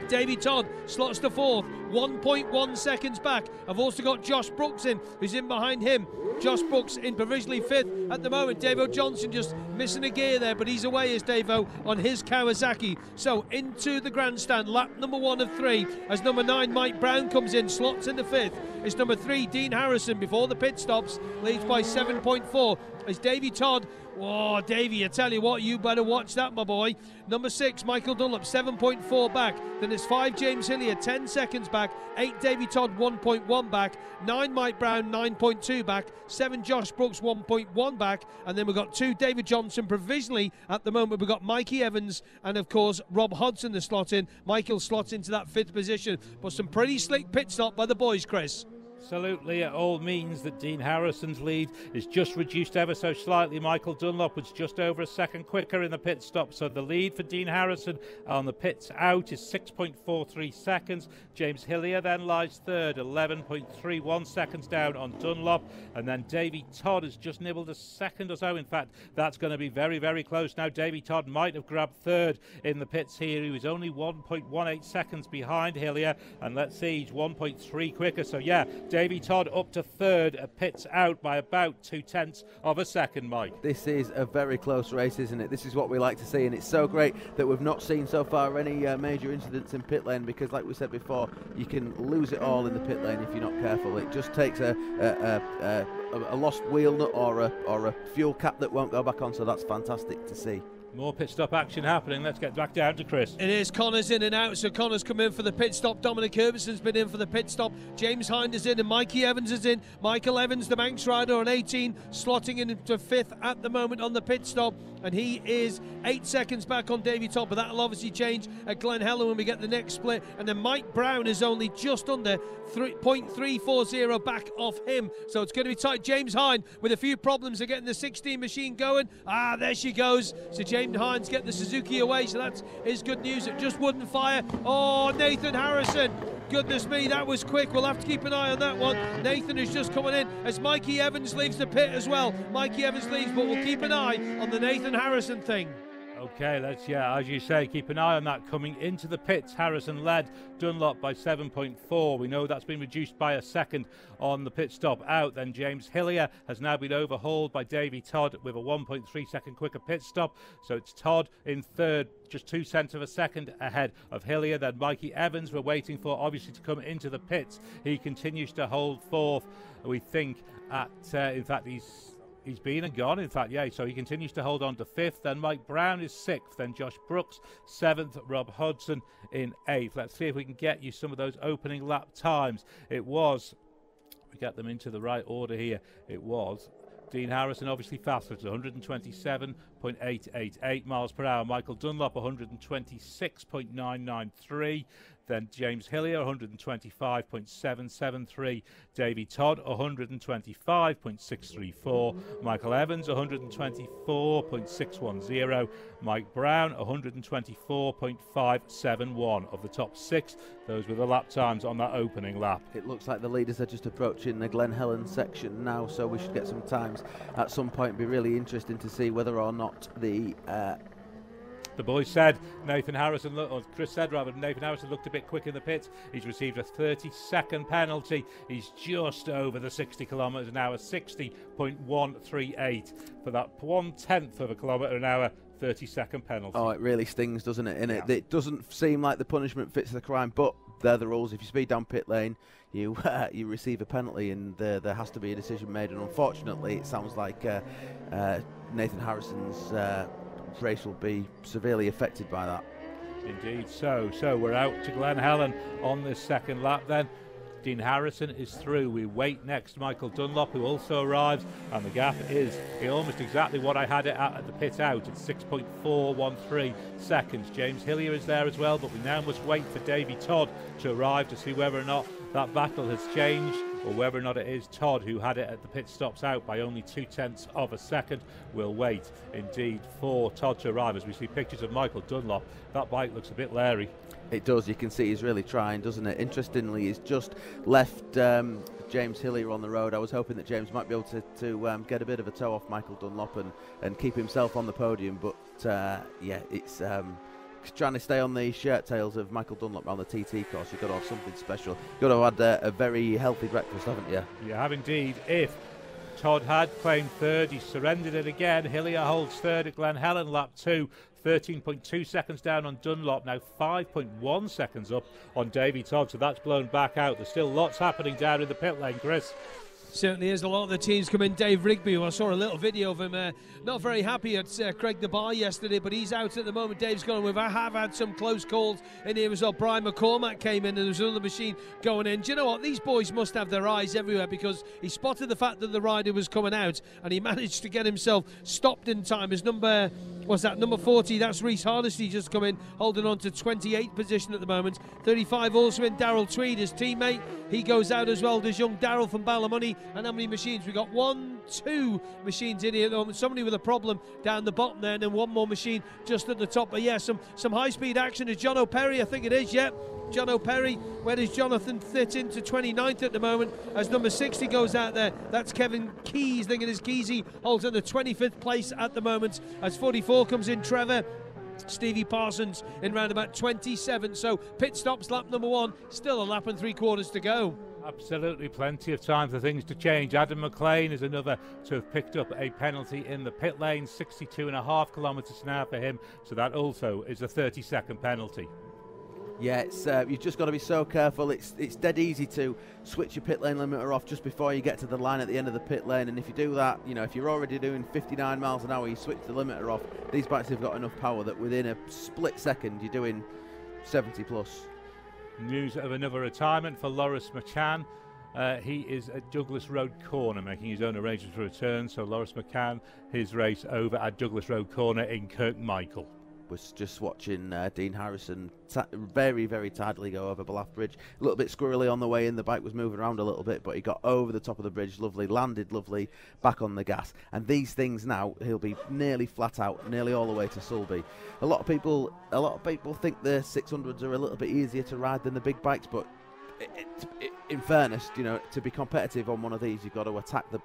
Davy Todd slots to 4th, 1.1 seconds back. I've also got Josh Brooks in, who's in behind him. Josh Brooks in provisionally 5th at the moment. Davo Johnson just missing a gear there, but he's away as Davo on his Kawasaki. So into the grandstand, lap number 1 of 3, as number 9 Mike Brown comes in, slots into 5th. It's number 3 Dean Harrison before the pit stops, leads by 7.4. It's Davy Todd. Oh, Davy, I tell you what, you better watch that, my boy. Number 6, Michael Dunlop, 7.4 back. Then it's 5, James Hillier, 10 seconds back. 8, Davy Todd, 1.1 back. 9, Mike Brown, 9.2 back. 7, Josh Brooks, 1.1 back. And then we've got 2, David Johnson provisionally at the moment. We've got Mikey Evans and, of course, Rob Hodson to slot in. Michael slots into that 5th position. But some pretty slick pit stop by the boys, Chris. Absolutely, it all means that Dean Harrison's lead is just reduced ever so slightly. Michael Dunlop was just over a second quicker in the pit stop, so the lead for Dean Harrison on the pits out is 6.43 seconds. James Hillier then lies 3rd, 11.31 seconds down on Dunlop, and then Davy Todd has just nibbled a second or so. In fact, that's going to be very, very close now. Davy Todd might have grabbed 3rd in the pits here. He was only 1.18 seconds behind Hillier, and let's see, he's 1.3 quicker. So yeah, Davy Todd up to 3rd, pits out by about 0.2 of a second, Mike. This is a very close race, isn't it? This is what we like to see, and it's so great that we've not seen so far any major incidents in pit lane, because like we said before, you can lose it all in the pit lane if you're not careful. It just takes a lost wheel nut or a fuel cap that won't go back on, so that's fantastic to see. More pit stop action happening. Let's get back down to Chris. It is. Connor's in and out, so Connor's come in for the pit stop. Dominic Herbison's been in for the pit stop. James Hind is in and Mikey Evans is in. Michael Evans, the Manx rider on 18, slotting into 5th at the moment on the pit stop, and he is 8 seconds back on Davy Todd, but that'll obviously change at Glen Helen when we get the next split. And then Mike Brown is only just under 0.340 back off him, so it's going to be tight. James Hind with a few problems of getting the 16 machine going. There she goes. So James Hind's getting the Suzuki away, so that is good news. It just wouldn't fire. Oh, Nathan Harrison. Goodness me, that was quick. We'll have to keep an eye on that one. Nathan is just coming in as Mikey Evans leaves the pit as well. Mikey Evans leaves, but we'll keep an eye on the Nathan Harrison thing. Okay, let's, as you say, keep an eye on that. Coming into the pits, Harrison led Dunlop by 7.4. We know that's been reduced by a second on the pit stop out. Then James Hillier has now been overhauled by Davy Todd with a 1.3 second quicker pit stop. So it's Todd in 3rd, just 0.2 of a second ahead of Hillier. Then Mikey Evans we're waiting for, obviously, to come into the pits. He continues to hold 4th, we think, at, in fact, He's been and gone, in fact, so he continues to hold on to 5th. Then Mike Brown is 6th. Then Josh Brooks, 7th. Rob Hodson in 8th. Let's see if we can get you some of those opening lap times. It was, we get them into the right order here, it was Dean Harrison obviously faster at 127.888 miles per hour. Michael Dunlop 126.993. Then James Hillier 125.773. Davy Todd 125.634. Michael Evans 124.610. Mike Brown 124.571. Of the top 6, those were the lap times on that opening lap. It looks like the leaders are just approaching the Glen Helen section now, so we should get some times at some point. It'd be really interesting to see whether or not the boys said Nathan Harrison, or Chris said rather, Nathan Harrison looked a bit quick in the pits. He's received a 30-second penalty. He's just over the 60 kilometres an hour, 60.138 for that 1/10 of a kilometre an hour. 30-second penalty. Oh, it really stings, doesn't it? It doesn't seem like the punishment fits the crime, but they're the rules. If you speed down pit lane, you you receive a penalty, and there has to be a decision made. And unfortunately, it sounds like Nathan Harrison's race will be severely affected by that. Indeed. So we're out to Glen Helen on this second lap then. Dean Harrison is through. We wait next Michael Dunlop, who also arrives, and the gap is almost exactly what I had it at the pit out. It's 6.413 seconds. James Hillier is there as well, but we now must wait for Davy Todd to arrive to see whether or not that battle has changed, or whether or not it is Todd who had it at the pit stops out by only 0.2 of a second. We'll wait indeed for Todd to arrive. As we see pictures of Michael Dunlop, that bike looks a bit leery. It does. You can see he's really trying, doesn't it? Interestingly, he's just left James Hillier on the road. I was hoping that James might be able to get a bit of a toe off Michael Dunlop and keep himself on the podium, but yeah, it's trying to stay on the shirt tails of Michael Dunlop on the TT course. You've got to have something special. You've got to have had a very healthy breakfast, haven't you? You have indeed. If Todd had claimed third, he surrendered it again. Hillier holds third at Glen Helen, lap 2. 13.2 seconds down on Dunlop, now 5.1 seconds up on Davy Todd, so that's blown back out. There's still lots happening down in the pit lane, Chris. Certainly is. A lot of the teams come in. Dave Rigby, who I saw a little video of him, not very happy at Craig the Bar yesterday, but he's out at the moment. Dave's gone with. I have had some close calls in here as well. Brian McCormack came in and there was another machine going in. Do you know what? These boys must have their eyes everywhere, because he spotted the fact that the rider was coming out and he managed to get himself stopped in time. His number 40, that's Reece Hardesty, just come in, holding on to 28th position at the moment. 35 also in Darrell Tweed, his teammate. He goes out as well. There's young Darrell from Ballymoney. And how many machines? We've got 2 machines in here at the moment. Somebody with a problem down the bottom there, and then one more machine just at the top. But yeah, some high-speed action. Is John O'Perry, I think it is, yep. John O'Perry. Where does Jonathan fit into 29th at the moment as number 60 goes out there? That's Kevin Keys. Thinking his Keysy holds in the 25th place at the moment as 44 comes in Trevor. Stevie Parsons in round about 27. So pit stops, lap number 1, still a lap and 3/4 to go. Absolutely plenty of time for things to change. Adam McLean is another to have picked up a penalty in the pit lane, 62.5 kilometres an hour for him, so that also is a 30-second penalty. Yeah, it's, you've just got to be so careful. It's dead easy to switch your pit lane limiter off just before you get to the line at the end of the pit lane, and if you do that, you know, if you're already doing 59 miles an hour, you switch the limiter off. These bikes have got enough power that within a split second you're doing 70 plus. News of another retirement for Loris McCann. He is at Douglas Road Corner making his own arrangements for return, so Loris McCann, his race over at Douglas Road Corner in Kirkmichael. Was just watching Dean Harrison very, very tidily go over Ballaugh Bridge. A little bit squirrely on the way in. The bike was moving around a little bit, but he got over the top of the bridge, lovely, landed lovely, back on the gas. And these things now, he'll be nearly flat out, nearly all the way to Sulby. A lot of people think the 600s are a little bit easier to ride than the big bikes, but in fairness, you know, to be competitive on one of these, you've got to attack the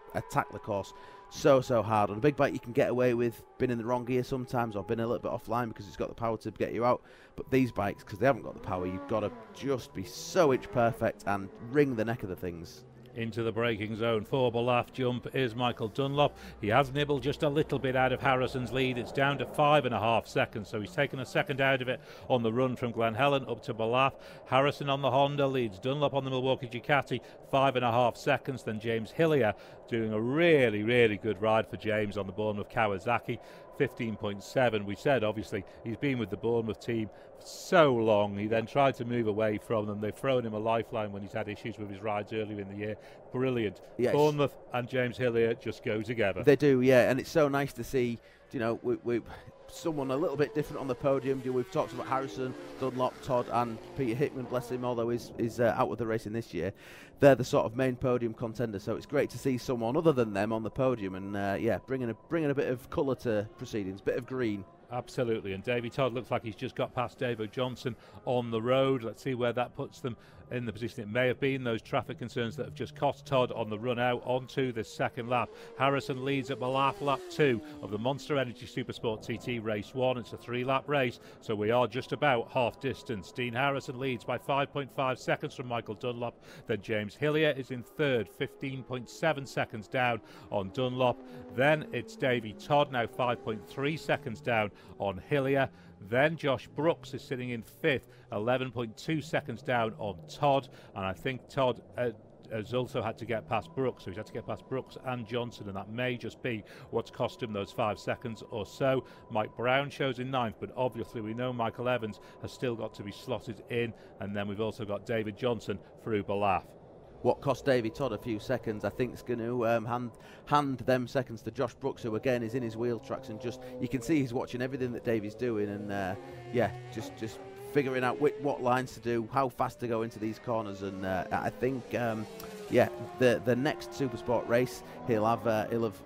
course so hard. On a big bike, you can get away with being in the wrong gear sometimes, or being a little bit offline because it's got the power to get you out. But these bikes, because they haven't got the power, you've got to just be so inch perfect and wring the neck of the things. Into the braking zone for Ballaugh jump is Michael Dunlop. He has nibbled just a little bit out of Harrison's lead. It's down to 5.5 seconds, so he's taken a second out of it on the run from Glen Helen up to Ballaugh. Harrison on the Honda leads Dunlop on the Milwaukee Ducati, 5.5 seconds. Then James Hillier doing a really, really good ride for James on the Bournemouth Kawasaki. 15.7. We said, obviously, he's been with the Bournemouth team for so long. He then tried to move away from them. They've thrown him a lifeline when he's had issues with his rides earlier in the year. Brilliant. Yes. Bournemouth and James Hillier just go together. They do, yeah, and it's so nice to see, you know, we someone a little bit different on the podium. We've talked about Harrison, Dunlop, Todd and Peter Hickman, bless him, although he's out with the racing this year. They're the sort of main podium contenders, so it's great to see someone other than them on the podium, and yeah, bringing a bit of colour to proceedings, bit of green. Absolutely, and Davy Todd looks like he's just got past Davo Johnson on the road. Let's see where that puts them in the position it may have been. Those traffic concerns that have just cost Todd on the run out onto this second lap. Harrison leads at Ballaugh, lap 2 of the Monster Energy Supersport TT race 1. It's a 3-lap race, so we are just about half distance. Dean Harrison leads by 5.5 seconds from Michael Dunlop. Then James Hillier is in third, 15.7 seconds down on Dunlop. Then it's Davy Todd, now 5.3 seconds down on Hillier. Then Josh Brooks is sitting in fifth, 11.2 seconds down on Todd, and I think Todd has also had to get past Brooks, so he's had to get past Brooks and Johnson, and that may just be what's cost him those 5 seconds or so. Mike Brown shows in ninth, but obviously we know Michael Evans has still got to be slotted in, and then we've also got David Johnson through Ballaugh. What cost Davy Todd a few seconds, I think, is going to hand them seconds to Josh Brooks, who again is in his wheel tracks, and just you can see he's watching everything that Davy's doing, and yeah, just figuring out what lines to do, how fast to go into these corners, and I think yeah, the next Supersport race he'll have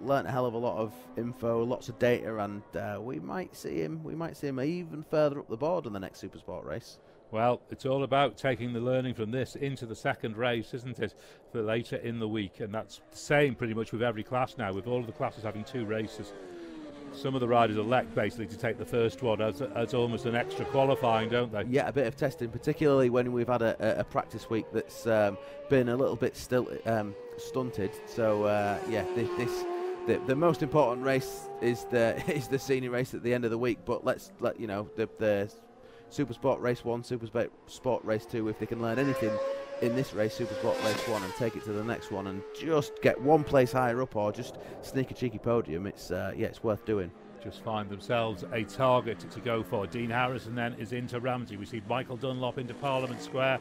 learnt a hell of a lot of info, lots of data, and we might see him even further up the board in the next Supersport race. Well, it's all about taking the learning from this into the second race, isn't it, for later in the week? And that's the same pretty much with every class now, with all of the classes having 2 races. Some of the riders elect basically to take the first one as almost an extra qualifying, don't they? Yeah, a bit of testing, particularly when we've had a practice week that's been a little bit stunted. So yeah, the most important race is the senior race at the end of the week. But let's you know, the Supersport race 1, Supersport race 2, if they can learn anything in this race, Supersport race 1, and take it to the next one and just get one place higher up or just sneak a cheeky podium, it's yeah, it's worth doing. Just find themselves a target to go for. Dean Harrison then is into Ramsey. We see Michael Dunlop into Parliament Square.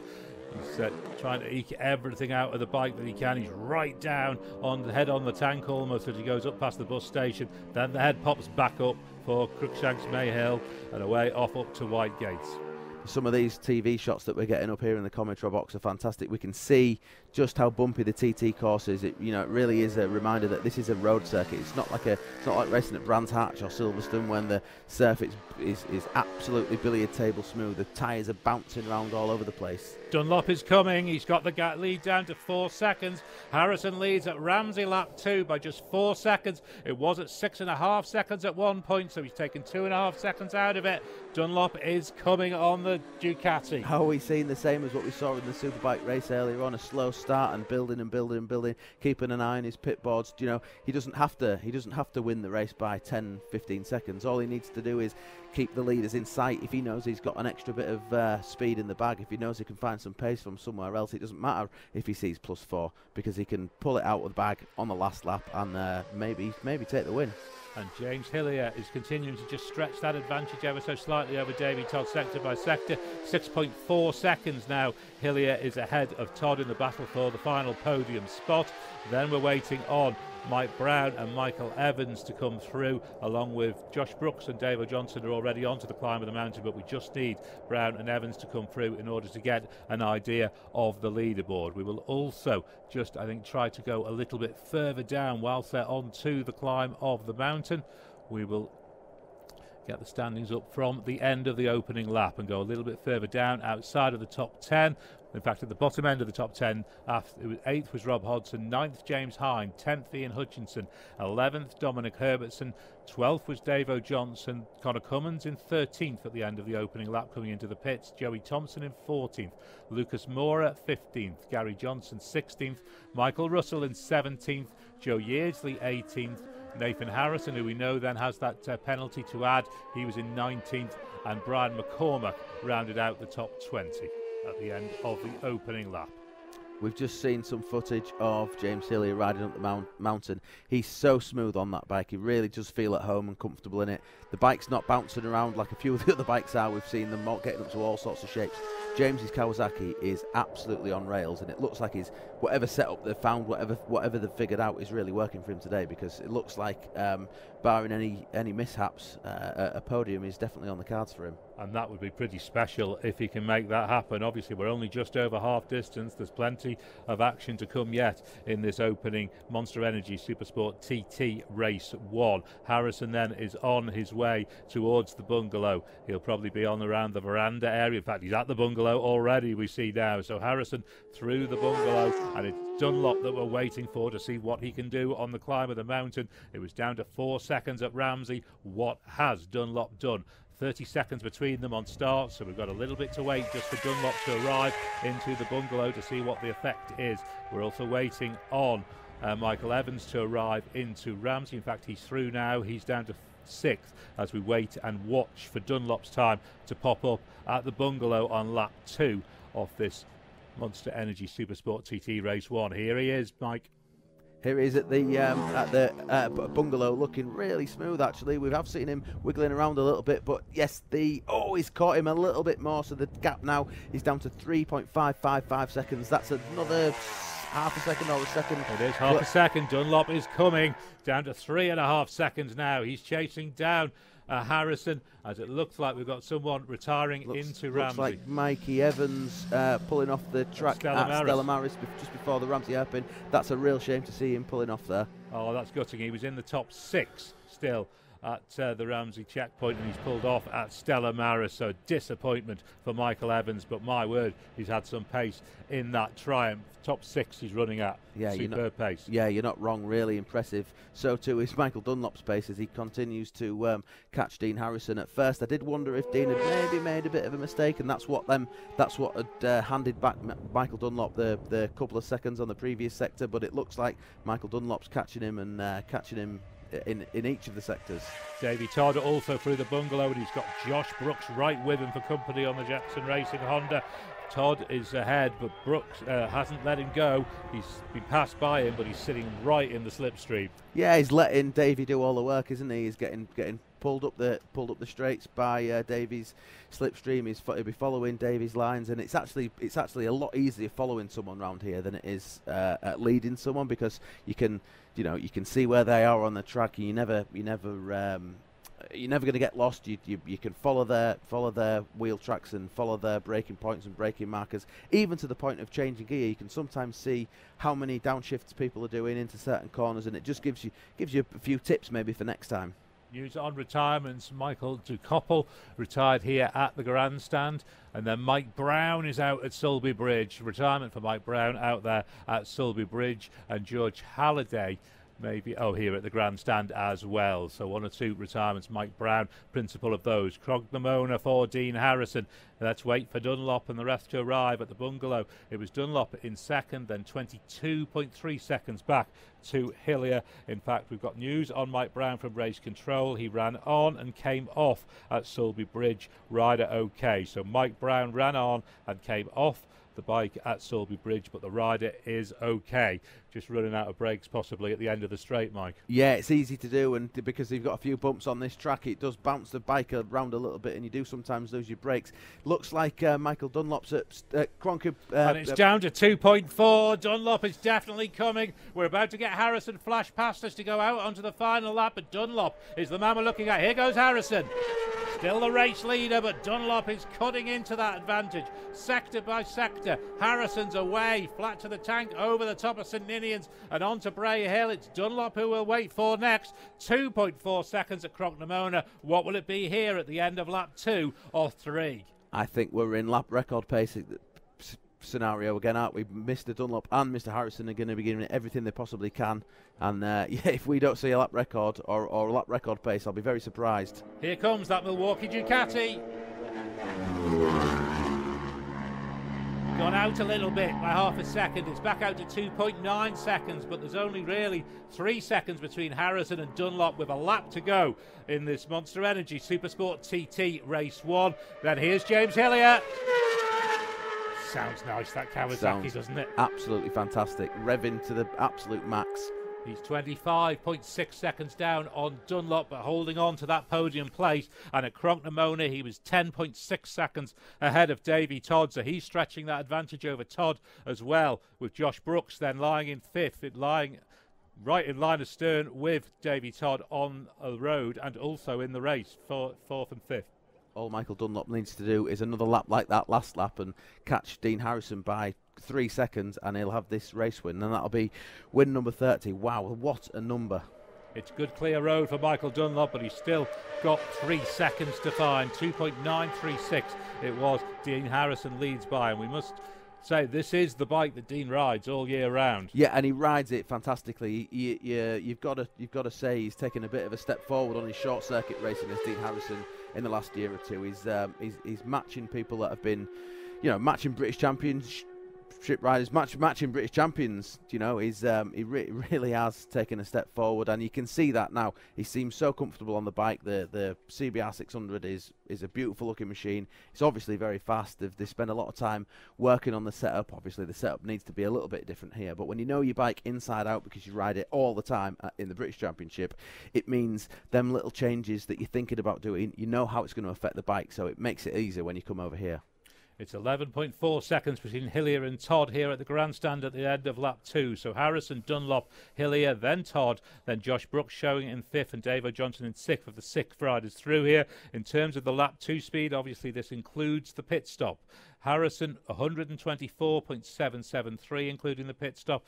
He's trying to eke everything out of the bike that he can. He's right down on the head on the tank almost as he goes up past the bus station. Then the head pops back up for Crookshanks Mayhill and away off up to Whitegates. Some of these TV shots that we're getting up here in the commentary box are fantastic. We can see just how bumpy the TT course is. It really is a reminder that this is a road circuit. It's not like racing at Brands Hatch or Silverstone when the surface is absolutely billiard table smooth. The tyres are bouncing around all over the place. Dunlop is coming. He's got the lead down to 4 seconds. Harrison leads at Ramsey lap 2 by just 4 seconds. It was at 6.5 seconds at one point, so he's taken 2.5 seconds out of it. Dunlop is coming on the Ducati. Are we seeing the same as what we saw in the Superbike race earlier on? A slow start and building, keeping an eye on his pit boards. You know, he doesn't have to win the race by 10-15 seconds. All he needs to do is keep the leaders in sight. If he knows he's got an extra bit of speed in the bag, if he knows he can find some pace from somewhere else, it doesn't matter if he sees +4, because he can pull it out of the bag on the last lap and maybe take the win. And James Hillier is continuing to just stretch that advantage ever so slightly over Davy Todd sector by sector. 6.4 seconds now. Hillier is ahead of Todd in the battle for the final podium spot. Then we're waiting on Mike Brown and Michael Evans to come through, along with Josh Brooks and Davo Johnson are already onto the climb of the mountain, but we just need Brown and Evans to come through in order to get an idea of the leaderboard. We will also just, I think, try to go a little bit further down whilst they're onto the climb of the mountain. We will get the standings up from the end of the opening lap and go a little bit further down outside of the top 10. In fact, at the bottom end of the top 10, 8th was Rob Hodson, 9th James Hine, 10th Ian Hutchinson, 11th Dominic Herbertson, 12th was Davo Johnson, Connor Cummins in 13th at the end of the opening lap coming into the pits, Joey Thompson in 14th, Lucas Mora 15th, Gary Johnson 16th, Michael Russell in 17th, Joe Yeardsley 18th, Nathan Harrison, who we know then has that penalty to add, he was in 19th, and Brian McCormack rounded out the top 20 at the end of the opening lap. We've just seen some footage of James Hillier riding up the mountain. He's so smooth on that bike. He really does feel at home and comfortable in it. The bike's not bouncing around like a few of the other bikes are. We've seen them getting up to all sorts of shapes. James's Kawasaki is absolutely on rails, and it looks like he's whatever setup they've found, whatever they've figured out is really working for him today, because it looks like, barring any mishaps, a podium is definitely on the cards for him. And that would be pretty special if he can make that happen. Obviously, we're only just over half distance. There's plenty of action to come yet in this opening Monster Energy Supersport TT Race 1. Harrison then is on his way towards the bungalow. He'll probably be on around the veranda area. In fact, he's at the bungalow already, we see now. So Harrison through the bungalow, and it's Dunlop that we're waiting for to see what he can do on the climb of the mountain. It was down to 4 seconds at Ramsey. What has Dunlop done? 30 seconds between them on start, so we've got a little bit to wait just for Dunlop to arrive into the bungalow to see what the effect is. We're also waiting on Michael Evans to arrive into Ramsey. In fact, he's through now. He's down to 6th as we wait and watch for Dunlop's time to pop up at the bungalow on lap 2 of this Monster Energy Supersport TT Race 1. Here he is, Mike. Here he is at the bungalow, looking really smooth. Actually, we have seen him wiggling around a little bit, but yes, he's caught him a little bit more. So the gap now is down to 3.555 seconds. That's another half a second or a second. It is half a second. Dunlop is coming down to 3.5 seconds now. He's chasing down Harrison, as it looks like we've got someone retiring into Ramsey. Looks like Mikey Evans pulling off the track at Stella Maris just before the Ramsey hairpin. That's a real shame to see him pulling off there. Oh, that's gutting. He was in the top 6 still at the Ramsey checkpoint, and he's pulled off at Stella Maris, so disappointment for Michael Evans, but my word, he's had some pace in that triumph. Top 6 he's running at. Yeah, superb pace. Yeah, you're not wrong. Really impressive. So too is Michael Dunlop's pace as he continues to catch Dean Harrison. At first, I did wonder if Dean had maybe made a bit of a mistake, and that's what had handed back Michael Dunlop the couple of seconds on the previous sector. But it looks like Michael Dunlop's catching him and catching him in each of the sectors. Davey Todd also through the bungalow, and he's got Josh Brooks right with him for company on the Jetson Racing Honda. Todd is ahead, but Brooks hasn't let him go. He's been passed by him, but he's sitting right in the slipstream. Yeah, he's letting Davey do all the work, isn't he? He's getting pulled up the straights by Davey's slipstream. He'll be following Davey's lines, and it's actually a lot easier following someone around here than it is leading someone, because you can see where they are on the track, and you're never going to get lost. You can follow their wheel tracks and follow their braking points and braking markers, even to the point of changing gear. You can sometimes see how many downshifts people are doing into certain corners, and it just gives you a few tips maybe for next time. News on retirements. Michael Dukoppel retired here at the grandstand, and then Mike Brown is out at Sulby Bridge. Retirement for Mike Brown out there at Sulby Bridge, and George Halliday maybe here at the grandstand as well. So 1 or 2 retirements. Mike Brown, principal of those. Crognamona for Dean Harrison. Let's wait for Dunlop and the rest to arrive at the bungalow. It was Dunlop in second, then 22.3 seconds back to Hillier. In fact, we've got news on Mike Brown from Race Control. He ran on and came off at Sulby Bridge. Rider okay. So Mike Brown ran on and came off the bike at Sulby Bridge, but the rider is okay. Just running out of brakes possibly at the end of the straight, Mike. Yeah, it's easy to do, and because you've got a few bumps on this track, it does bounce the bike around a little bit, and you do sometimes lose your brakes. Looks like Michael Dunlop's at Cronk. And it's down to 2.4. Dunlop is definitely coming. We're about to get Harrison flash past us to go out onto the final lap, but Dunlop is the man we're looking at. Here goes Harrison. Still the race leader, but Dunlop is cutting into that advantage. Sector by sector. Harrison's away, flat to the tank, over the top of St Ninians and on to Bray Hill. It's Dunlop who we'll wait for next. 2.4 seconds at Crognamona. What will it be here at the end of lap 2 or 3? I think we're in lap record pace scenario again, aren't we? Mr. Dunlop and Mr. Harrison are going to be giving it everything they possibly can, and if we don't see a lap record or a lap record pace, I'll be very surprised. Here comes that Milwaukee Ducati. Gone out a little bit by half a second. It's back out to 2.9 seconds, but there's only really 3 seconds between Harrison and Dunlop with a lap to go in this Monster Energy Supersport TT Race 1. Then here's James Hillier. sounds nice, that Kawasaki, Sounds doesn't it? absolutely fantastic. Revving to the absolute max. He's 25.6 seconds down on Dunlop, but holding on to that podium place. And at Cronknamona, he was 10.6 seconds ahead of Davy Todd. So he's stretching that advantage over Todd as well, with Josh Brooks then lying in fifth, lying right in line astern with Davy Todd on a road and also in the race for fourth and fifth. All Michael Dunlop needs to do is another lap like that last lap and catch Dean Harrison by 3 seconds, and he'll have this race win, and that'll be win number 30. Wow, what a number. It's good clear road for Michael Dunlop, but he's still got 3 seconds to find. 2.936 it was. Dean Harrison leads by, and we must say this is the bike that Dean rides all year round. Yeah, and he rides it fantastically. You've got to say he's taken a bit of a step forward on his short circuit racing as Dean Harrison in the last year or two. He's matching people that have been, matching British Championship riders, matching British champions. He really has taken a step forward, and you can see that now. He seems so comfortable on the bike. The CBR 600 is a beautiful looking machine. It's obviously very fast. They spend a lot of time working on the setup. Obviously the setup needs to be a little bit different here, but when you know your bike inside out because you ride it all the time in the British Championship, it means them little changes that you're thinking about doing, you know how it's going to affect the bike, so it makes it easier when you come over here. It's 11.4 seconds between Hillier and Todd here at the grandstand at the end of lap 2. So Harrison, Dunlop, Hillier, then Todd, then Josh Brooks showing in 5th and Davo Johnson in 6th of the 6th riders through here. In terms of the lap 2 speed, obviously this includes the pit stop. Harrison 124.773 including the pit stop.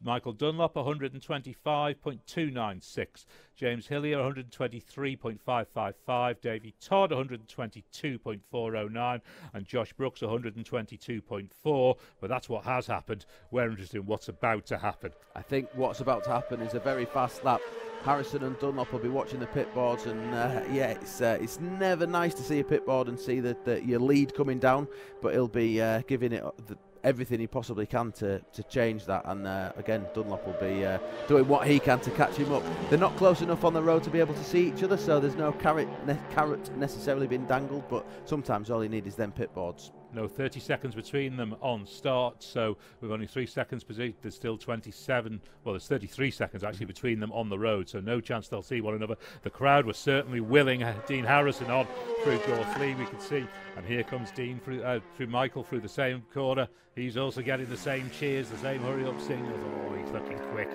Michael Dunlop 125.296, James Hillier 123.555, Davy Todd 122.409, and Josh Brooks 122.4. But that's what has happened. We're interested in what's about to happen. I think what's about to happen is a very fast lap. Harrison and Dunlop will be watching the pit boards, and it's never nice to see a pit board and see that your lead coming down, but he'll be giving it everything he possibly can to change that, and again Dunlop will be doing what he can to catch him up. They're not close enough on the road to be able to see each other, so there's no carrot necessarily being dangled, but sometimes all you need is them pit boards. No 30 seconds between them on start, so with only 3 seconds, there's still 27, well there's 33 seconds actually between them on the road, so no chance they'll see one another. The crowd was certainly willing Dean Harrison on through Gorsley, we can see, and here comes Dean through Michael through the same corner. He's also getting the same cheers, the same hurry up signals. Oh, he's looking quick.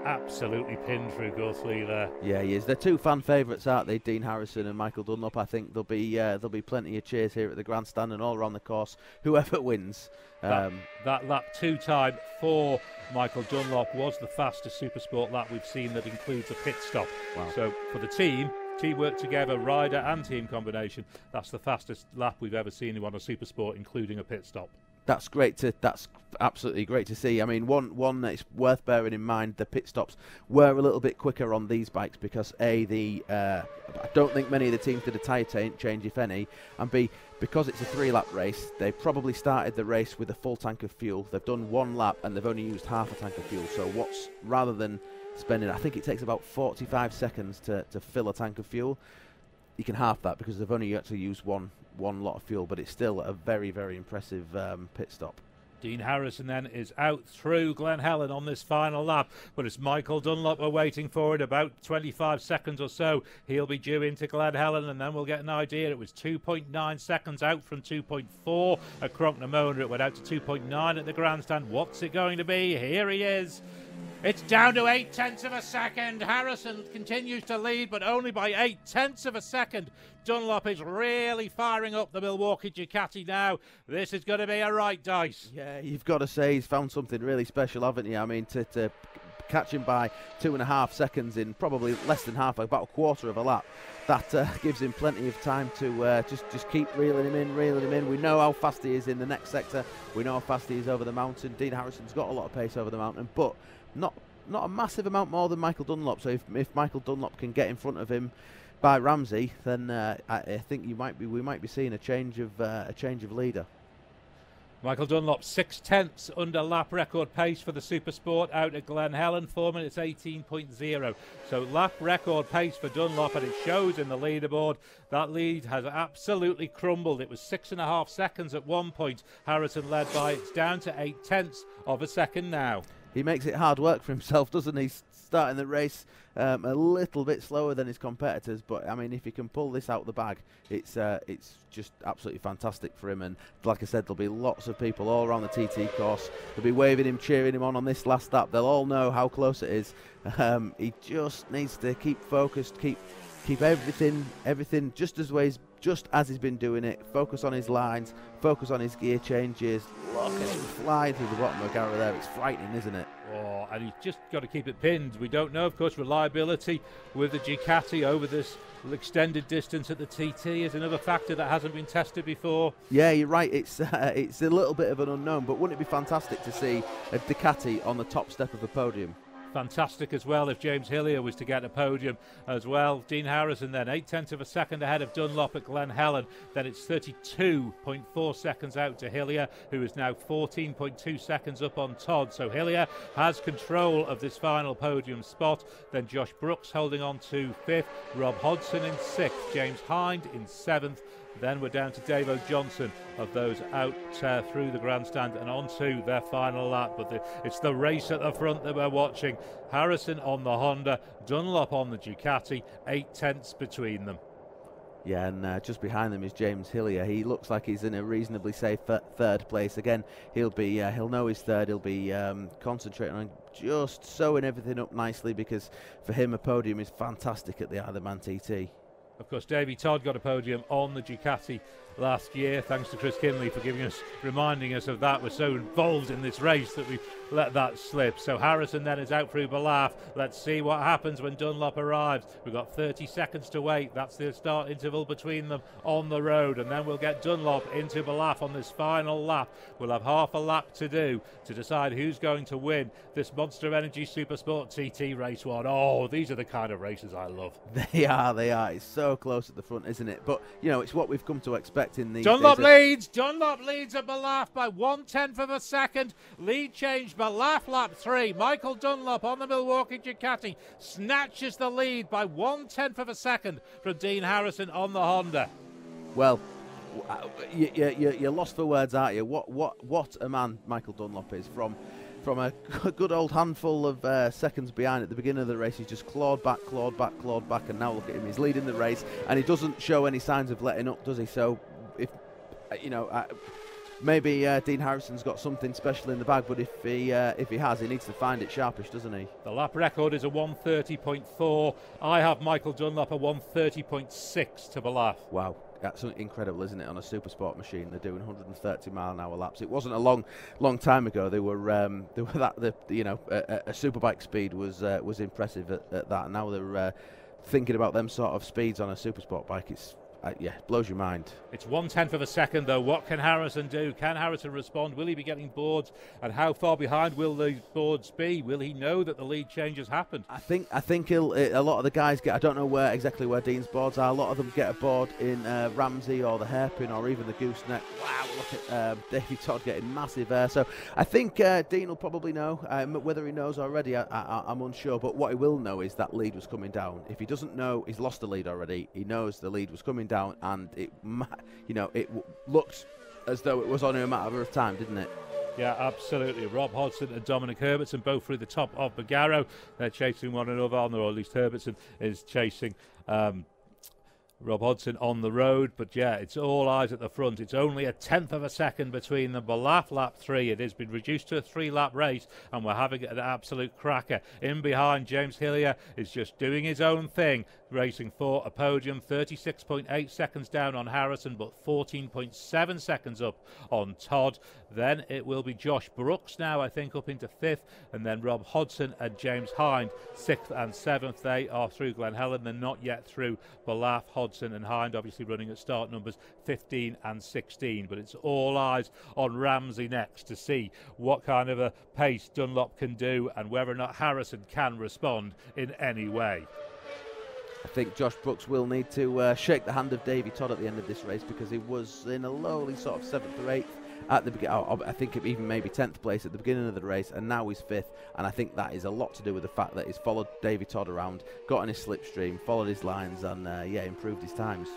Absolutely pinned through Gorsley there. Yeah, he is. They're two fan favourites, aren't they, Dean Harrison and Michael Dunlop? I think there'll be plenty of cheers here at the grandstand and all around the course, whoever wins. That lap 2 time for Michael Dunlop was the fastest Supersport lap we've seen that includes a pit stop. Wow. So for the teamwork together, rider and team combination, that's the fastest lap we've ever seen on a Supersport, including a pit stop. That's absolutely great to see. I mean, one that's worth bearing in mind, the pit stops were a little bit quicker on these bikes because I don't think many of the teams did a tyre change, if any, and B, because it's a 3-lap race, they probably started the race with a full tank of fuel. They've done 1 lap and they've only used half a tank of fuel. So rather than spending, I think it takes about 45 seconds to fill a tank of fuel, you can half that because they've only actually used one lot of fuel, but it's still a very, very impressive pit stop. Dean Harrison then is out through Glen Helen on this final lap, but it's Michael Dunlop we're waiting for in about 25 seconds or so. He'll be due into Glen Helen, and then we'll get an idea. It was 2.9 seconds out from 2.4 at Cronknamona. It went out to 2.9 at the grandstand. What's it going to be? Here he is. It's down to 0.8 of a second. Harrison continues to lead, but only by 0.8 of a second. Dunlop is really firing up the Milwaukee Ducati now. This is going to be a right dice. Yeah, you've got to say he's found something really special, haven't you? I mean, to catch him by 2.5 seconds in probably less than half, about a quarter of a lap, that gives him plenty of time to just keep reeling him in. We know how fast he is in the next sector. We know how fast he is over the mountain. Dean Harrison's got a lot of pace over the mountain, but not a massive amount more than Michael Dunlop. So if Michael Dunlop can get in front of him by Ramsey, then I think we might be seeing a change of leader. Michael Dunlop 6/10 under lap record pace for the Supersport out at Glen Helen, 4 minutes 18.0. So lap record pace for Dunlop, and it shows in the leaderboard. That lead has absolutely crumbled. It was 6.5 seconds at one point. Harrison led by. It's down to 0.8 of a second now. He makes it hard work for himself, doesn't he? Starting the race a little bit slower than his competitors, but I mean, if he can pull this out of the bag, it's just absolutely fantastic for him. And like I said, there'll be lots of people all around the TT course. They'll be waving him, cheering him on this last lap. They'll all know how close it is. He just needs to keep focused, keep everything just as he's been doing it. Focus on his lines, focus on his gear changes. Look at him flying through the bottom of Garrow there. It's frightening, isn't it? Oh, and he's just got to keep it pinned. We don't know, of course, reliability with the Ducati over this extended distance at the TT is another factor that hasn't been tested before. Yeah, you're right. It's a little bit of an unknown, but wouldn't it be fantastic to see a Ducati on the top step of the podium? Fantastic as well if James Hillier was to get a podium as well. Dean Harrison then 0.8 of a second ahead of Dunlop at Glen Helen. Then it's 32.4 seconds out to Hillier, who is now 14.2 seconds up on Todd. So Hillier has control of this final podium spot. Then Josh Brooks holding on to 5th, Rob Hodgson in 6th, James Hind in 7th. Then we're down to Davo Johnson of those out through the grandstand and onto their final lap. But it's the race at the front that we're watching. Harrison on the Honda, Dunlop on the Ducati, 0.8 between them. Yeah, and just behind them is James Hillier. He looks like he's in a reasonably safe third place. Again, he'll know his third. He'll be concentrating on just sewing everything up nicely, because for him a podium is fantastic at the Isle of Man TT. Of course, Davey Todd got a podium on the Ducati last year. Thanks to Chris Kinley for reminding us of that. We're so involved in this race that we let that slip. So Harrison then is out through Balaf. Let's see what happens when Dunlop arrives. We've got 30 seconds to wait. That's the start interval between them on the road. And then we'll get Dunlop into Balaf on this final lap. We'll have half a lap to do to decide who's going to win this Monster Energy Supersport TT Race 1. Oh, these are the kind of races I love. They are. It's so close at the front, isn't it? But, you know, it's what we've come to expect in these Dunlop days. Dunlop leads at Balaf by 1/10 of a second. Lead change, Balaf lap 3. Michael Dunlop on the Milwaukee Ducati snatches the lead by 1/10 of a second from Dean Harrison on the Honda. Well, you're lost for words, aren't you? What a man Michael Dunlop is. From a good old handful of seconds behind at the beginning of the race, he's just clawed back, and now look at him. He's leading the race, and he doesn't show any signs of letting up, does he? So, if maybe Dean Harrison's got something special in the bag, but if he has, he needs to find it sharpish, doesn't he? The lap record is a 1:30.4. I have Michael Dunlop a 1:30.6 to Balaf. Wow. That's incredible, isn't it? On a Supersport machine, they're doing 130-mile-an-hour laps. It wasn't a long time ago. A superbike speed was impressive at that. And now they're thinking about them sort of speeds on a Supersport bike. It's blows your mind. It's 1/10 of a second, though. What can Harrison do? Can Harrison respond? Will he be getting boards? And how far behind will these boards be? Will he know that the lead change has happened? I think a lot of the guys get. I don't know exactly where Dean's boards are. A lot of them get a board in Ramsey or the hairpin or even the gooseneck. Wow, look at Davey Todd getting massive air. So I think Dean will probably know. Whether he knows already, I'm unsure. But what he will know is that lead was coming down. If he doesn't know, he's lost the lead already. He knows the lead was coming down, and it looked as though it was only a matter of time, didn't it? Yeah, absolutely. Rob Hodgson and Dominic Herbertson both through the top of Bagaro. They're chasing one another on there, or at least Herbertson is chasing Rob Hodgson on the road. But yeah, it's all eyes at the front. It's only 1/10 of a second between them. Balaf lap 3. It has been reduced to a 3-lap race, and we're having an absolute cracker. In behind, James Hillier is just doing his own thing, racing for a podium. 36.8 seconds down on Harrison, but 14.7 seconds up on Todd. Then it will be Josh Brooks now, I think, up into 5th, and then Rob Hodgson and James Hind 6th and 7th. They are through Glen Helen. They're not yet through Balaf. Hodgson and Hind obviously running at start numbers 15 and 16, but it's all eyes on Ramsey next to see what kind of a pace Dunlop can do and whether or not Harrison can respond in any way. I think Josh Brooks will need to shake the hand of Davey Todd at the end of this race, because he was in a lowly sort of 7th or 8th at the beginning. I think even maybe 10th place at the beginning of the race, and now he's 5th. And I think that is a lot to do with the fact that he's followed Davy Todd around, got on his slipstream, followed his lines, and improved his times.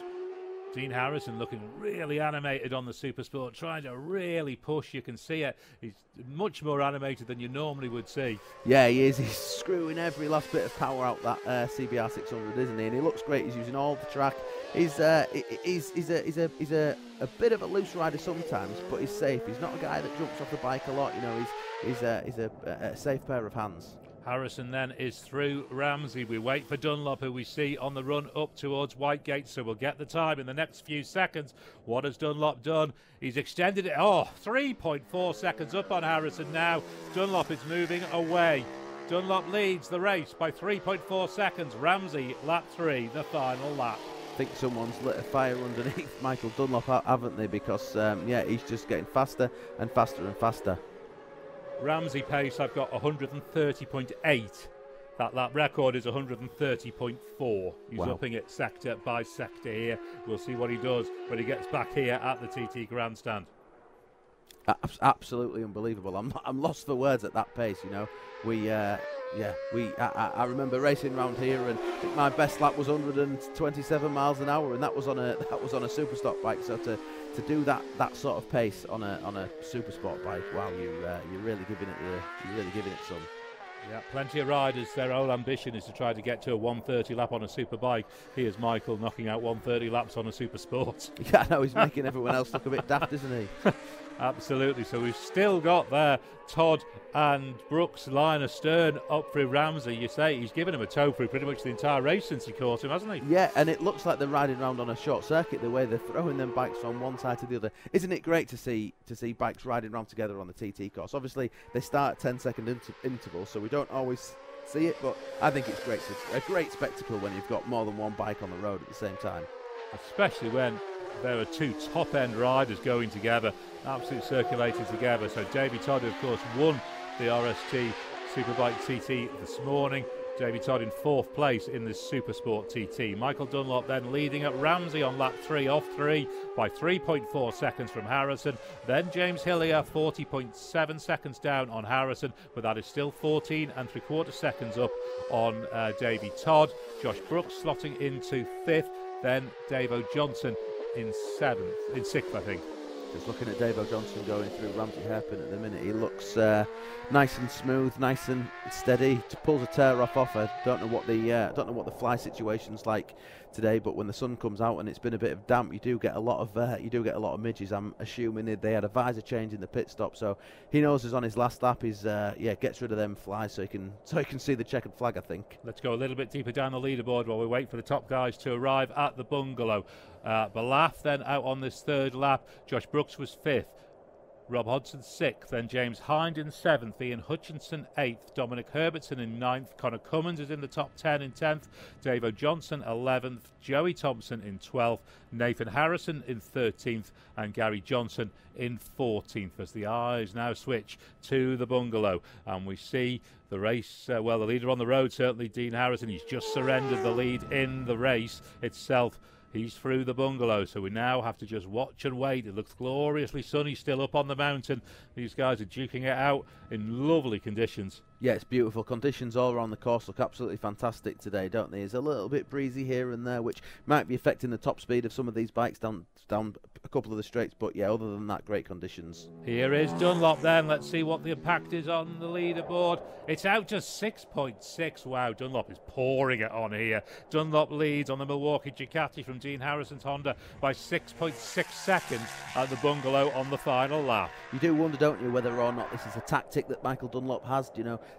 Dean Harrison looking really animated on the Supersport, trying to really push. You can see it. He's much more animated than you normally would see. Yeah, he is. He's screwing every last bit of power out that CBR 600, isn't he? And he looks great. He's using all the track. He's a bit of a loose rider sometimes, but he's safe. He's not a guy that jumps off the bike a lot. You know, he's a safe pair of hands. Harrison then is through Ramsey. We wait for Dunlop, who we see on the run up towards Whitegate, so we'll get the time in the next few seconds. What has Dunlop done? He's extended it. 3.4 seconds up on Harrison now. Dunlop is moving away. Dunlop leads the race by 3.4 seconds. Ramsey, lap 3, the final lap. I think someone's lit a fire underneath Michael Dunlop, haven't they? Because, he's just getting faster and faster and faster. Ramsey pace, I've got 130.8. That lap record is 130.4. He's upping it sector by sector here. We'll see what he does when he gets back here at the TT Grandstand. Absolutely unbelievable. I'm lost for words at that pace. You know, I remember racing around here, and I think my best lap was 127 miles an hour, and that was on a super stock bike. So to do that sort of pace on a super sport bike, wow, you're really giving it some. Yeah, plenty of riders, their whole ambition is to try to get to a 130 lap on a super bike. Here's Michael knocking out 130 laps on a super sport. Yeah, I know, he's making everyone else look a bit daft, isn't he? Absolutely. So we've still got there Todd and Brooks line astern up through Ramsey. You say he's given him a tow through pretty much the entire race since he caught him, hasn't he? Yeah, and it looks like they're riding around on a short circuit the way they're throwing them bikes from one side to the other. Isn't it great to see bikes riding around together on the TT course? Obviously, they start at 10-second intervals, so we don't always see it, but I think it's great. It's a great spectacle when you've got more than one bike on the road at the same time. Especially when there are two top-end riders going together, absolutely circulating together. So Davy Todd, of course, won the RST Superbike TT this morning. Davy Todd in 4th place in this Supersport TT. Michael Dunlop then leading at Ramsey on lap 3 off 3 by 3.4 seconds from Harrison. Then James Hillier 40.7 seconds down on Harrison, but that is still 14 3/4 seconds up on Davy Todd. Josh Brooks slotting into 5th. Then Davo Johnson in 6th, I think. Just looking at Davo Johnson going through Ramsey Hairpin at the minute, he looks nice and smooth, nice and steady. Pulls a tear off. I don't know what the fly situation's like today, but when the sun comes out and it's been a bit of damp, you do get a lot of midges. I'm assuming they had a visor change in the pit stop, so he knows he's on his last lap. He's gets rid of them flies so he can see the checkered flag, I think. Let's go a little bit deeper down the leaderboard while we wait for the top guys to arrive at the bungalow. Balaf then out on this 3rd lap. Josh Brooks was 5th. Rob Hodson 6th, then James Hind in 7th, Ian Hutchinson 8th, Dominic Herbertson in 9th, Connor Cummins is in the top 10 in 10th, Davo Johnson 11th, Joey Thompson in 12th, Nathan Harrison in 13th, and Gary Johnson in 14th, as the eyes now switch to the bungalow. And we see the race, the leader on the road, certainly Dean Harrison. He's just surrendered the lead in the race itself. He's through the bungalow, so we now have to just watch and wait. It looks gloriously sunny still up on the mountain. These guys are duking it out in lovely conditions. Yeah, it's beautiful. Conditions all around the course look absolutely fantastic today, don't they? It's a little bit breezy here and there, which might be affecting the top speed of some of these bikes down a couple of the straights, but yeah, other than that, great conditions. Here is Dunlop then. Let's see what the impact is on the leaderboard. It's out to 6.6. Wow, Dunlop is pouring it on here. Dunlop leads on the Milwaukee Ducati from Dean Harrison's Honda by 6.6 seconds at the bungalow on the final lap. You do wonder, don't you, whether or not this is a tactic that Michael Dunlop has,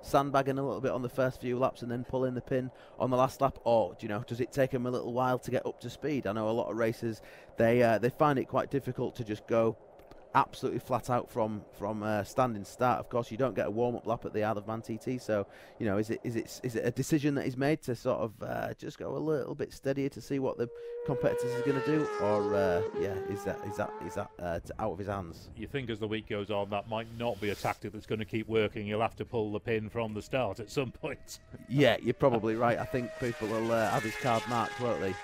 sandbagging a little bit on the first few laps and then pulling the pin on the last lap, or does it take him a little while to get up to speed? I know a lot of racers, they find it quite difficult to just go absolutely flat out from standing start. Of course, you don't get a warm-up lap at the Isle of Man TT, so is it a decision that he's made to sort of just go a little bit steadier to see what the competitors is going to do, or is that out of his hands? You think as the week goes on that might not be a tactic that's going to keep working. You'll have to pull the pin from the start at some point. Yeah, you're probably right. I think people will have his card marked, won't they?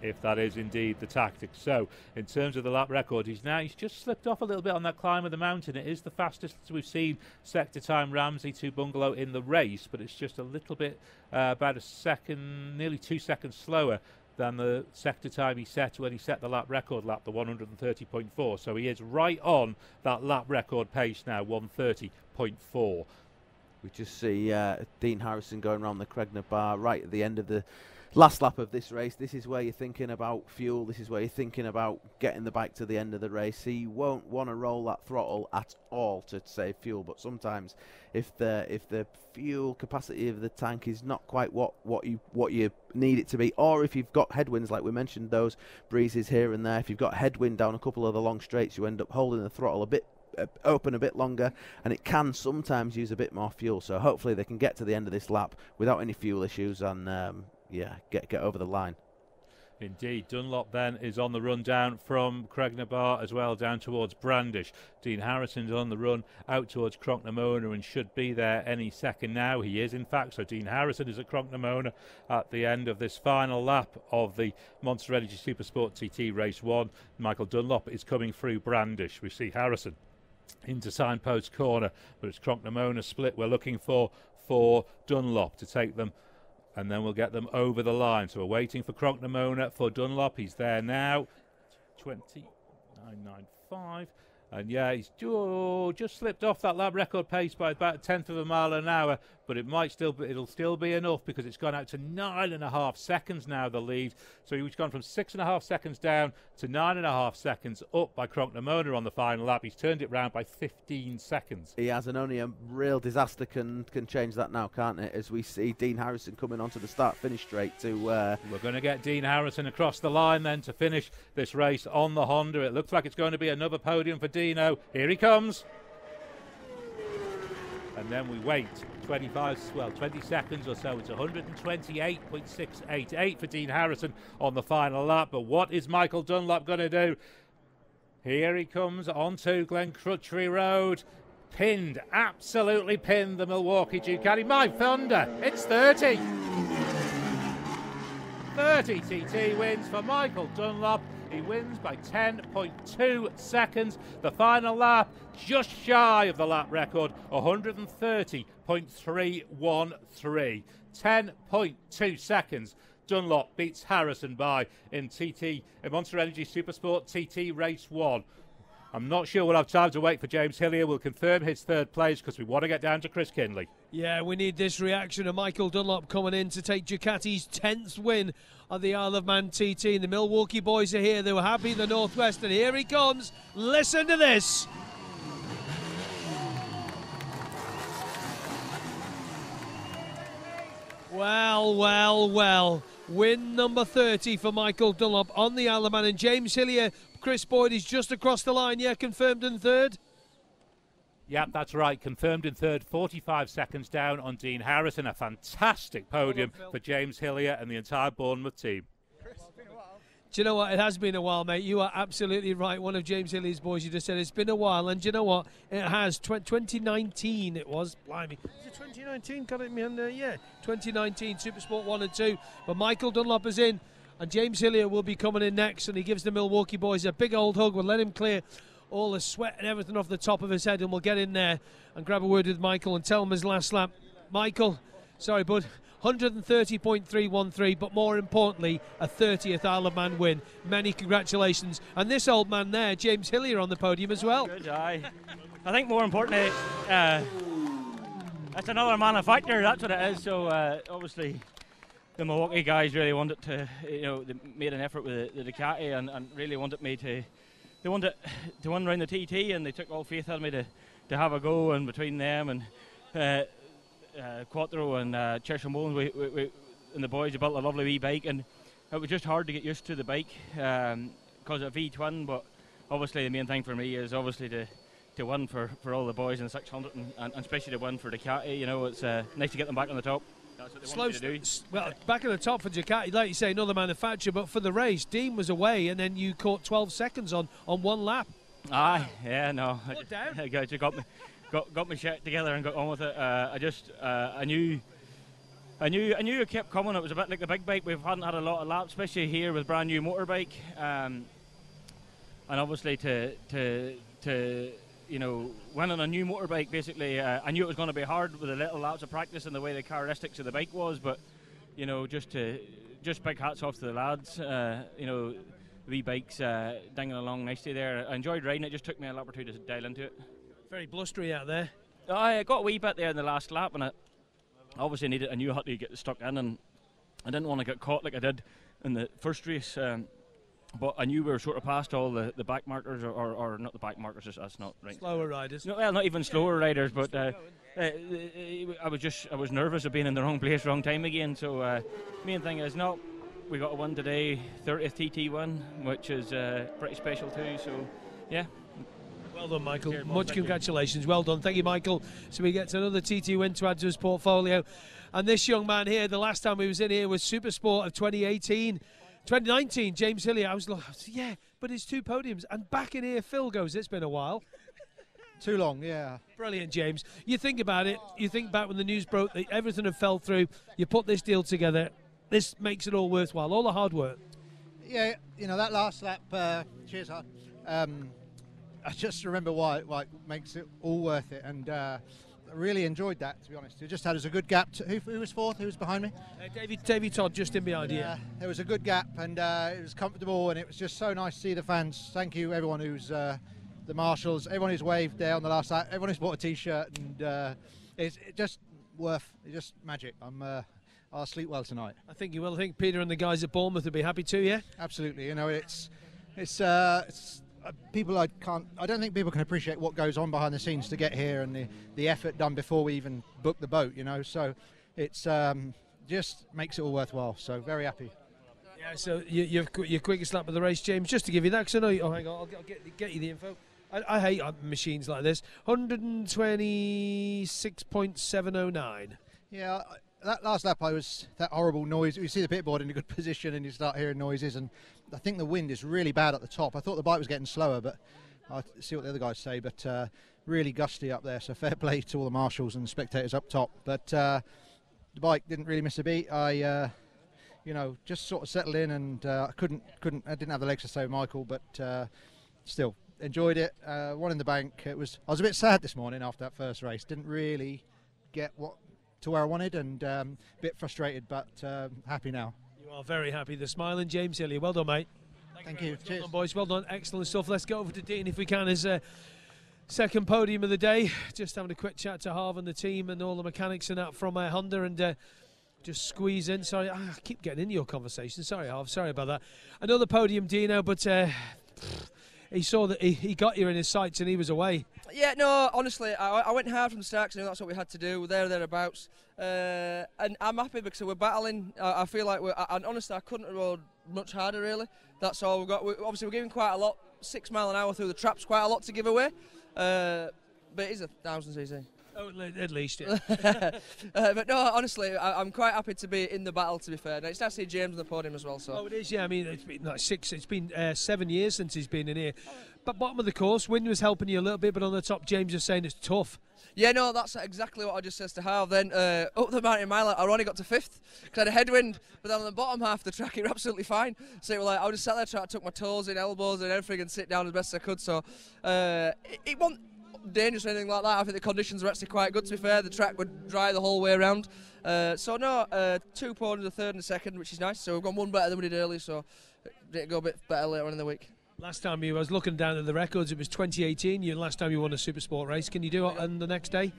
if that is indeed the tactic. So, in terms of the lap record, he's just slipped off a little bit on that climb of the mountain. It is the fastest we've seen sector time Ramsey to Bungalow in the race, but it's just a little bit, about a second, nearly 2 seconds slower than the sector time he set when he set the lap record lap, the 130.4. So he is right on that lap record pace now, 130.4. We just see Dean Harrison going around the Cregner bar right at the end of the last lap of this race. This is where you're thinking about fuel. This is where you're thinking about getting the bike to the end of the race. He won't want to roll that throttle at all to save fuel, but sometimes if the fuel capacity of the tank is not quite what you need it to be, or if you've got headwinds like we mentioned, those breezes here and there, if you've got headwind down a couple of the long straights, you end up holding the throttle a bit open a bit longer, and it can sometimes use a bit more fuel. So hopefully they can get to the end of this lap without any fuel issues and get over the line. Indeed. Dunlop then is on the run down from Cregner Bar as well, down towards Brandish. Dean Harrison's on the run out towards Cronknamona and should be there any second now. He is, in fact. So Dean Harrison is at Cronknamona at the end of this final lap of the Monster Energy Supersport TT Race 1. Michael Dunlop is coming through Brandish. We see Harrison into Signpost Corner, but it's Cronknamona split we're looking for Dunlop to take them, and then we'll get them over the line. So we're waiting for Cronknamona for Dunlop. He's there now, 29.95. And yeah, he's just slipped off that lap record pace by about a tenth of a mile an hour, but it'll still be enough because it's gone out to 9.5 seconds now, the lead. So he's gone from 6.5 seconds down to 9.5 seconds up by Cronknamona on the final lap. He's turned it round by 15 seconds. He has, and only a real disaster can change that now, can't it? As we see Dean Harrison coming onto the start-finish straight to... We're going to get Dean Harrison across the line then to finish this race on the Honda. It looks like it's going to be another podium for Dino. Here he comes. And then we wait 20 seconds or so. It's 128.688 for Dean Harrison on the final lap. But what is Michael Dunlop going to do? Here he comes onto Glen Crutchery Road. Pinned, absolutely pinned, the Milwaukee Ducati. My thunder, it's 30. 30 TT wins for Michael Dunlop. He wins by 10.2 seconds. The final lap, just shy of the lap record, 130.313. 10.2 seconds. Dunlop beats Harrison by in Monster Energy Supersport TT Race 1. I'm not sure we'll have time to wait for James Hillier. We'll confirm his third place because we want to get down to Chris Kinley. Yeah, we need this reaction of Michael Dunlop coming in to take Ducati's 10th win on the Isle of Man TT. And the Milwaukee boys are here. They were happy in the Northwest, and here he comes. Listen to this. Well. Win number 30 for Michael Dunlop on the Isle of Man. And James Hillier, Chris Boyd is just across the line. Yeah, confirmed in third. Yeah, that's right. Confirmed in third, 45 seconds down on Dean Harrison. A fantastic podium for James Hillier and the entire Bournemouth team. Do you know what? It has been a while, mate. You are absolutely right. One of James Hillier's boys, you just said it's been a while. And do you know what? It has. 2019 it was. Blimey. Is it 2019? Got it in my hand there? Yeah. 2019 Supersport 1 and 2. But Michael Dunlop is in. And James Hillier will be coming in next. And he gives the Milwaukee boys a big old hug. We'll let him clear all the sweat and everything off the top of his head. And we'll get in there and grab a word with Michael and tell him his last lap. Michael, sorry, bud. 130.313, but more importantly, a 30th Isle of Man win. Many congratulations. And this old man there, James Hillier, on the podium as well. Good, aye. I think more importantly, it's another manufacturer, that's what it is. So obviously the Milwaukee guys really wanted to, they made an effort with the Ducati and really wanted me to, they wanted to win around the TT, and they took all faith in me to have a go. And between them and Quattro and Cheshire Mullins, we and the boys, built a lovely wee bike, and it was just hard to get used to the bike because of V-twin. But obviously the main thing for me is obviously to win for all the boys in the 600 and especially to win for Ducati. It's nice to get them back on the top. That's what they wanted to do. Well, back on the top for Ducati, like you say, another manufacturer, but for the race, Dean was away, and then you caught 12 seconds on one lap. Aye, yeah, no. Put down. Got my shit together and got on with it. I knew I knew it kept coming. It was a bit like the big bike. We hadn't had a lot of laps, especially here with brand new motorbike, and obviously to win on a new motorbike. Basically, I knew it was going to be hard with the little laps of practice and the way the characteristics of the bike was. But just big hats off to the lads. The wee bikes dinging along nicely there. I enjoyed riding it. Just took me a lap or two to dial into it. Very blustery out there. I got a wee bit there in the last lap, and I obviously needed a new hut to get stuck in, and I didn't want to get caught like I did in the first race. But I knew we were sort of past all the back markers, or not the back markers. That's not right. Slower riders. No, well, not even slower riders, but I was nervous of being in the wrong place, wrong time again. So main thing is we got a win today, 30th TT win, which is pretty special too. So yeah. Well done, Michael. Much congratulations. Well done. Thank you, Michael. So we get another TT win to add to his portfolio. And this young man here, the last time he was in here was Supersport of 2019, James Hillier. I was like, yeah, but it's 2 podiums. And back in here, Phil goes, it's been a while. Too long, yeah. Brilliant, James. You think about it. You think back when the news broke that everything had fell through. You put this deal together. This makes it all worthwhile, all the hard work. Yeah, that last lap, cheers, hard. I just remember why it makes it all worth it, and I really enjoyed that, to be honest. It just had us a good gap. Who was fourth? Who was behind me? Davey Todd, just in behind you. There was a good gap, and it was comfortable, and it was just so nice to see the fans. Thank you, everyone who's the marshals, everyone who's waved there on the last lap, everyone who's bought a T-shirt, and it's just magic. I'll sleep well tonight. I think you will. I think Peter and the guys at Bournemouth will be happy too. Yeah. Absolutely. It's people I don't think people can appreciate what goes on behind the scenes to get here, and the effort done before we even book the boat, so it's just makes it all worthwhile. So very happy. Yeah, so your quickest lap of the race, James, just to give you that, because I know hang on, I'll get you the info. I hate machines like this. 126.709. Yeah, that last lap I was that horrible noise. You see the pit board in a good position and you start hearing noises, and I think the wind is really bad at the top. I thought the bike was getting slower, but I'll see what the other guys say, but really gusty up there, so fair play to all the marshals and the spectators up top. But the bike didn't really miss a beat. I just sort of settled in, and I didn't have the legs to save Michael, but still enjoyed it. One in the bank. I was a bit sad this morning after that first race. Didn't really get to where I wanted, and a bit frustrated, but happy now. You are very happy. The smiling James Hillier. Well done, mate. Thank you. Cheers. Well done, boys. Well done. Excellent stuff. Let's go over to Dean if we can. His second podium of the day. Just having a quick chat to Harv and the team and all the mechanics and that from Honda, and just squeeze in. Sorry, I keep getting into your conversation. Sorry, Harv. Sorry about that. Another podium, Dino, but he saw that he got you in his sights and he was away. Yeah, no, honestly, I went hard from the start because I knew that's what we had to do. We're thereabouts. And I'm happy because we're battling. I feel like and honestly, I couldn't have rode much harder, really. That's all we've got. Obviously, we're giving quite a lot. 6 mile an hour through the traps, quite a lot to give away. But it is 1,000cc. Oh, at least, yeah. But no, honestly, I'm quite happy to be in the battle, to be fair. Now, it's nice to see James on the podium as well. So. Oh, it is, yeah. I mean, it's been like 7 years since he's been in here. But bottom of the course, wind was helping you a little bit, but on the top, James is saying it's tough. Yeah, no, that's exactly what I just says to Harv. Then up the mountain mile, I only got to 5th because I had a headwind, but then on the bottom half of the track, it was absolutely fine. So it was like I just sat there, trying to tuck my toes in, elbows and everything, and sit down as best as I could. So it wasn't dangerous or anything like that. I think the conditions were actually quite good, to be fair. The track would dry the whole way around. So no, 2 podiums, a third and a second, which is nice. So we've gone one better than we did earlier, so it'll go a bit better later on in the week. Last time I was looking down at the records, it was 2018. Last time you won a Supersport race. Can you do it on the next day?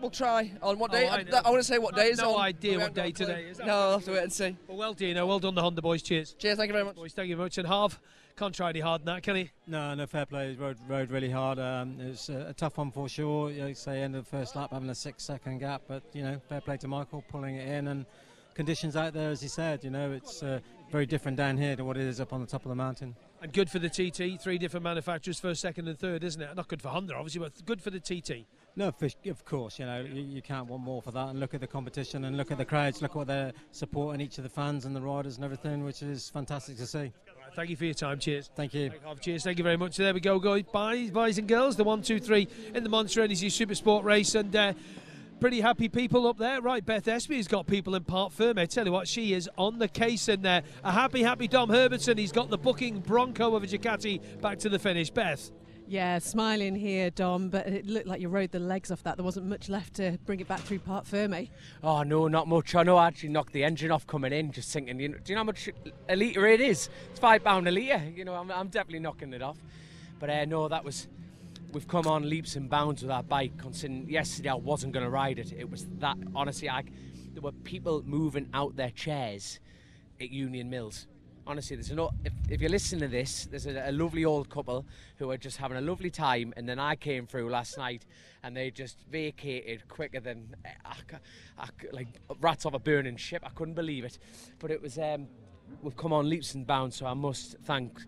We'll try. On what day? I want to say what day is on. No idea what day today is. No, I'll have to wait and see. Well, Dino, well done the Honda boys. Cheers. Cheers, thank you very much. Boys, thank you very much. And Harv, can't try any harder than that, can he? No, fair play. He rode really hard. It was a tough one for sure. Say end of the first lap, having a 6-second gap, but fair play to Michael pulling it in, and conditions out there, as he said. It's very different down here to what it is up on the top of the mountain. And good for the TT, 3 different manufacturers, first, second and third, isn't it? Not good for Honda, obviously, but good for the TT. No, of course, you can't want more for that. And look at the competition and look at the crowds, look what they're supporting each of the fans and the riders and everything, which is fantastic to see. Right, thank you for your time, cheers. Thank you. Cheers, thank you very much. So there we go, boys and girls, the 1, 2, 3 in the Monster Energy Supersport race. And pretty happy people up there. Right, Beth Espy's got people in Parc Ferme. Tell you what, she is on the case in there. A happy Dom Herbertson. He's got the booking Bronco of a Ducati back to the finish. Beth. Yeah, smiling here, Dom, but it looked like you rode the legs off that. There wasn't much left to bring it back through Parc Ferme. Oh, no, not much. I know I actually knocked the engine off coming in, just thinking, do you know how much a litre it is? It's £5 a litre. You know, I'm definitely knocking it off. But no, we've come on leaps and bounds with our bike, considering yesterday I wasn't going to ride it. It was that, honestly, there were people moving out their chairs at Union Mills. Honestly, if you're listening to this, there's a lovely old couple who are just having a lovely time, and then I came through last night and they just vacated quicker than like rats off a burning ship. I couldn't believe it. But it was we've come on leaps and bounds, so I must thank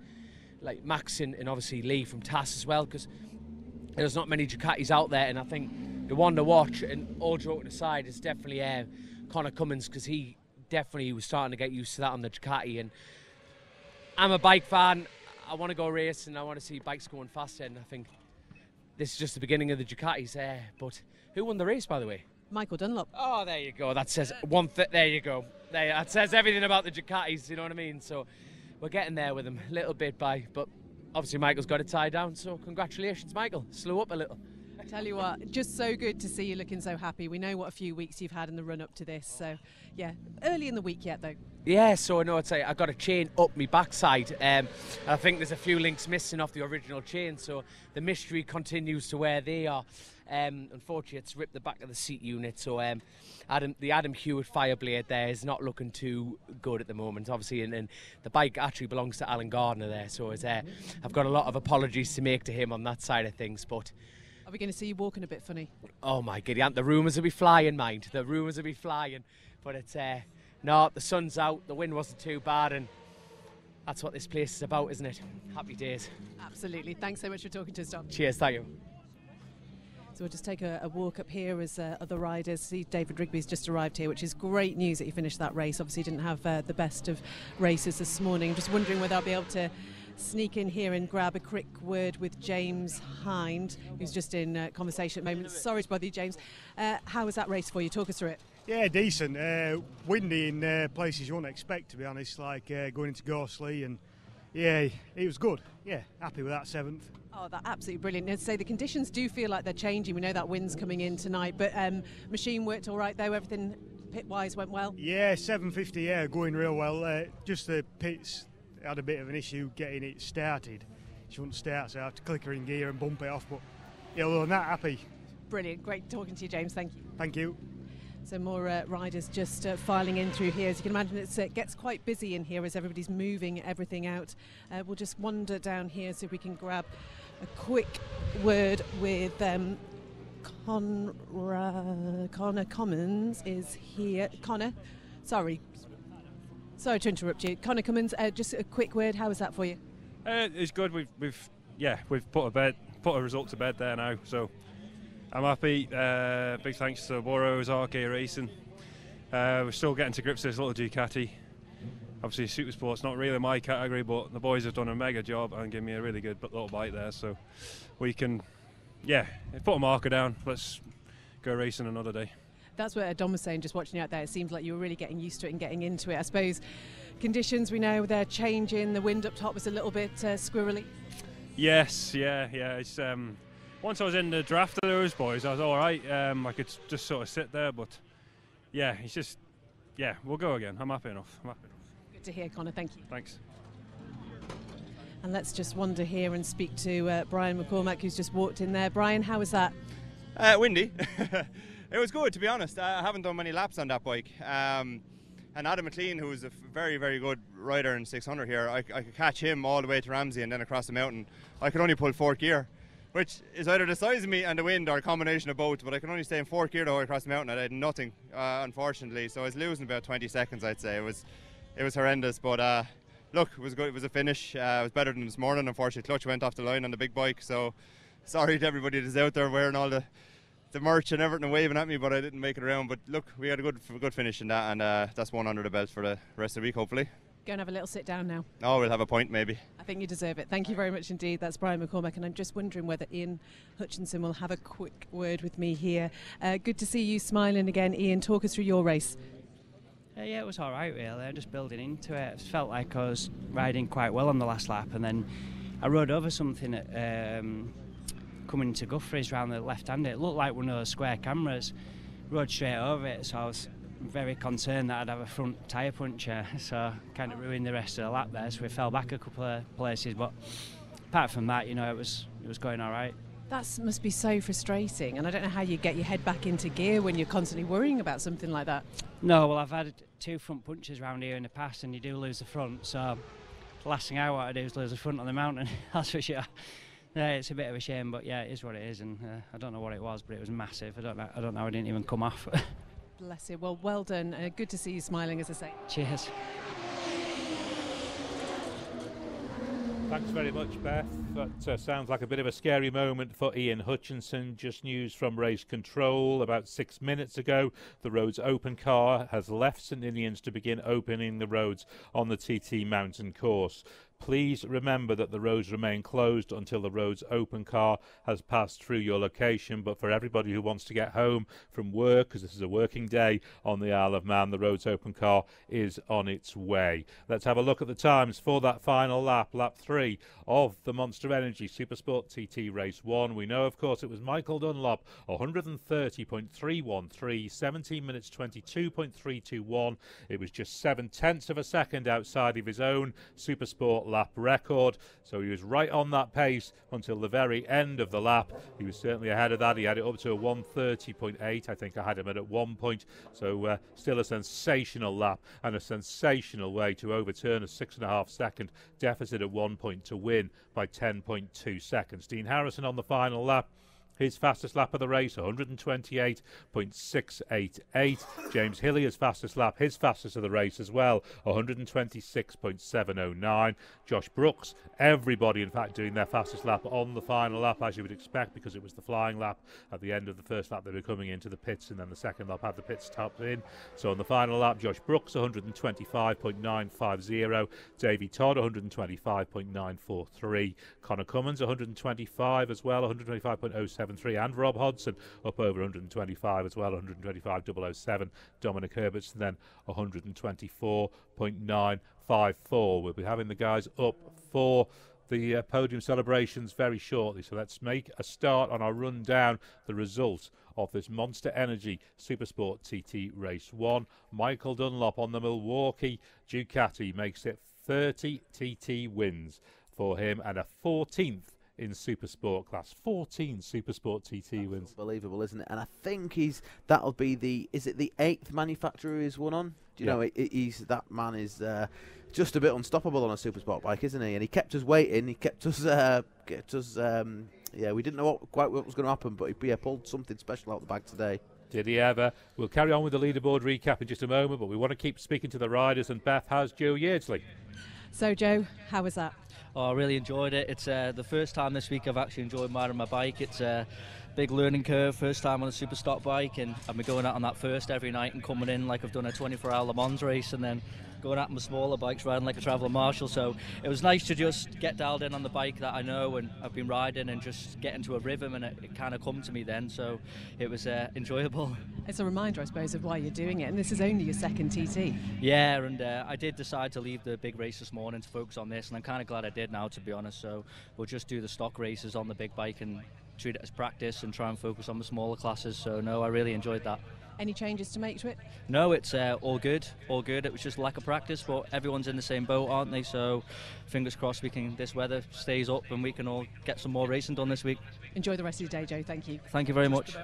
like Max and obviously Lee from TAS as well, because there's not many Ducatis out there, and I think the one to watch, and all joking aside, is definitely Connor Cummins, because he definitely was starting to get used to that on the Ducati. And I'm a bike fan. I want to go racing. I want to see bikes going faster, and I think this is just the beginning of the Ducatis. But who won the race, by the way? Michael Dunlop. Oh, there you go. That says there you go. That says everything about the Ducatis. You know what I mean? So we're getting there with them, little bit by. But obviously, Michael's got it tied down. So congratulations, Michael. Slow up a little. Tell you what, just so good to see you looking so happy. We know what a few weeks you've had in the run up to this, so yeah, early in the week yet though. Yeah, so I know I got a chain up my backside. I think there's a few links missing off the original chain, so the mystery continues to where they are. Unfortunately, it's ripped the back of the seat unit, so the Adam Hewitt Fireblade there is not looking too good at the moment, obviously, and the bike actually belongs to Alan Gardner there, so I've got a lot of apologies to make to him on that side of things, but are we going to see you walking a bit funny? Oh my giddy aunt, the rumours will be flying, mind. The rumours will be flying. But it's, no, the sun's out, the wind wasn't too bad, and that's what this place is about, isn't it? Happy days. Absolutely. Thanks so much for talking to us, Tom. Cheers, thank you. So we'll just take a walk up here as other riders. See, David Rigby's just arrived here, which is great news that he finished that race. Obviously didn't have the best of races this morning. Just wondering whether I'll be able to sneak in here and grab a quick word with James Hind, who's just in conversation at the moment. Sorry to bother you, James. How was that race for you? Talk us through it. Yeah, decent. Windy in places you wouldn't expect, to be honest, like going into Gorsley, and yeah, it was good. Yeah, happy with that 7th. Oh, that's absolutely brilliant. As I say, the conditions do feel like they're changing. We know that wind's coming in tonight, but machine worked all right though. Everything pit-wise went well. Yeah, 750. Yeah, going real well. Just the pits had a bit of an issue getting it started. She wouldn't start, so I have to click her in gear and bump it off. But yeah, other than that, happy. Brilliant. Great talking to you, James. Thank you. Thank you. So more riders just filing in through here. As you can imagine, it gets quite busy in here as everybody's moving everything out. We'll just wander down here, see if we can grab a quick word with Connor Cummins is here. Connor, sorry to interrupt you. Connor Cummins, just a quick word. How was that for you? It's good. We've put a result to bed there now. So I'm happy. Big thanks to Burrows, RK Racing. We're still getting to grips with this little Ducati. Obviously, Supersport's not really my category, but the boys have done a mega job and given me a really good little bike there. So we can, put a marker down. Let's go racing another day. That's what Dom was saying, just watching you out there. It seems like you were really getting used to it and getting into it. I suppose conditions, we know they're changing. The wind up top was a little bit squirrely. Yes, yeah. It's once I was in the draft of those boys, I was all right. I could just sort of sit there, but yeah, it's just, we'll go again. I'm happy enough. Good to hear, Connor. Thank you. Thanks. And let's just wander here and speak to Brian McCormack, who's just walked in there. Brian, how was that? Windy. It was good, to be honest. I haven't done many laps on that bike. And Adam McLean, who is a very, very good rider in 600 here, I could catch him all the way to Ramsey and then across the mountain. I could only pull 4th gear, which is either the size of me and the wind or a combination of both, but I can only stay in 4th gear the whole way across the mountain. I had nothing, unfortunately, so I was losing about 20 seconds, I'd say. It was horrendous, but look, it was good. It was a finish. It was better than this morning. Unfortunately, clutch went off the line on the big bike, so sorry to everybody that's out there wearing all the merch and everything and waving at me, but I didn't make it around. But look, we had a good finish in that, and that's one under the belt for the rest of the week, hopefully. Go and have a little sit down now. Oh, we'll have a point maybe. I think you deserve it. Thank you very much indeed. That's Brian McCormack, and I'm just wondering whether Ian Hutchinson will have a quick word with me here. Good to see you smiling again, Ian. Talk us through your race. Yeah, it was all right really. I'm just building into it. It felt like I was riding quite well on the last lap, and then I rode over something at, coming into Guthries round the left hand. It looked like one of those square cameras. Rode straight over it, so I was very concerned that I'd have a front tyre puncture, so kind of ruined the rest of the lap there. So we fell back a couple of places, but apart from that, you know, it was going all right. That must be so frustrating, and I don't know how you get your head back into gear when you're constantly worrying about something like that. No, well, I've had 2 front punches around here in the past, and you do lose the front, so the last thing I want to do is lose the front on the mountain, that's for sure. Yeah, it's a bit of a shame, but yeah, it is what it is, and I don't know what it was, but it was massive. I don't know, I didn't even come off. Bless you. Well done. Good to see you smiling, as I say. Cheers. Thanks very much, Beth. That sounds like a bit of a scary moment for Ian Hutchinson. Just news from race control about 6 minutes ago. The road's open car has left St Ninians to begin opening the roads on the TT Mountain course. Please remember that the roads remain closed until the road's open car has passed through your location. But for everybody who wants to get home from work, because this is a working day on the Isle of Man, the road's open car is on its way. Let's have a look at the times for that final lap, lap 3 of the Monster Energy Supersport TT Race 1. We know, of course, it was Michael Dunlop, 130.313, 17 minutes 22.321. It was just 7/10 of a second outside of his own Supersport lap record, so he was right on that pace until the very end of the lap. He was certainly ahead of that. He had it up to a 130.8. I think I had him at one point, so still a sensational lap and a sensational way to overturn a 6.5 second deficit at 1 point to win by 10.2 seconds. Dean Harrison on the final lap, his fastest lap of the race, 128.688. James Hillier's fastest lap, his fastest of the race as well, 126.709. Josh Brooks, everybody in fact doing their fastest lap on the final lap, as you would expect, because it was the flying lap. At the end of the first lap they were coming into the pits, and then the second lap had the pit stopped in. So on the final lap, Josh Brooks 125.950, Davey Todd 125.943, Connor Cummins 125 as well, 125.073, and Rob Hodson up over 125 as well, 125.007. Dominic Herbertson then 124.954. We'll be having the guys up for the podium celebrations very shortly, so let's make a start on our run down the result of this Monster Energy Supersport TT Race 1. Michael Dunlop on the Milwaukee Ducati makes it 30 TT wins for him and a 14th in Supersport class. 14 Supersport TT wins. Unbelievable, isn't it? And I think that'll be the 8th manufacturer he's won on? Do you know, that man is just a bit unstoppable on a Supersport bike, isn't he? And he kept us waiting. He kept us we didn't know quite what was going to happen, but he pulled something special out of the bag today. Did he ever? We'll carry on with the leaderboard recap in just a moment, but we want to keep speaking to the riders. And Beth, how's Joe Yeardsley? So, Joe, how was that? Oh, I really enjoyed it. It's the first time this week I've actually enjoyed riding my bike. It's a big learning curve, first time on a super stock bike, and I've been going out on that first every night and coming in like I've done a 24-hour Le Mans race, and then going out on my smaller bikes riding like a Traveller Marshall. So it was nice to just get dialed in on the bike that I know and I've been riding and just get into a rhythm, and it kind of come to me then, so it was enjoyable. It's a reminder, I suppose, of why you're doing it, and this is only your second TT. Yeah, and I did decide to leave the big race this morning to focus on this, and I'm kind of glad I did now, to be honest. So we'll just do the stock races on the big bike and treat it as practice and try and focus on the smaller classes. So no, I really enjoyed that. Any changes to make to it? No, it's all good. It was just lack of practice, but everyone's in the same boat, aren't they? So fingers crossed this weather stays up and we can all get some more racing done this week. Enjoy the rest of your day, Joe. Thank you. Thank you very much.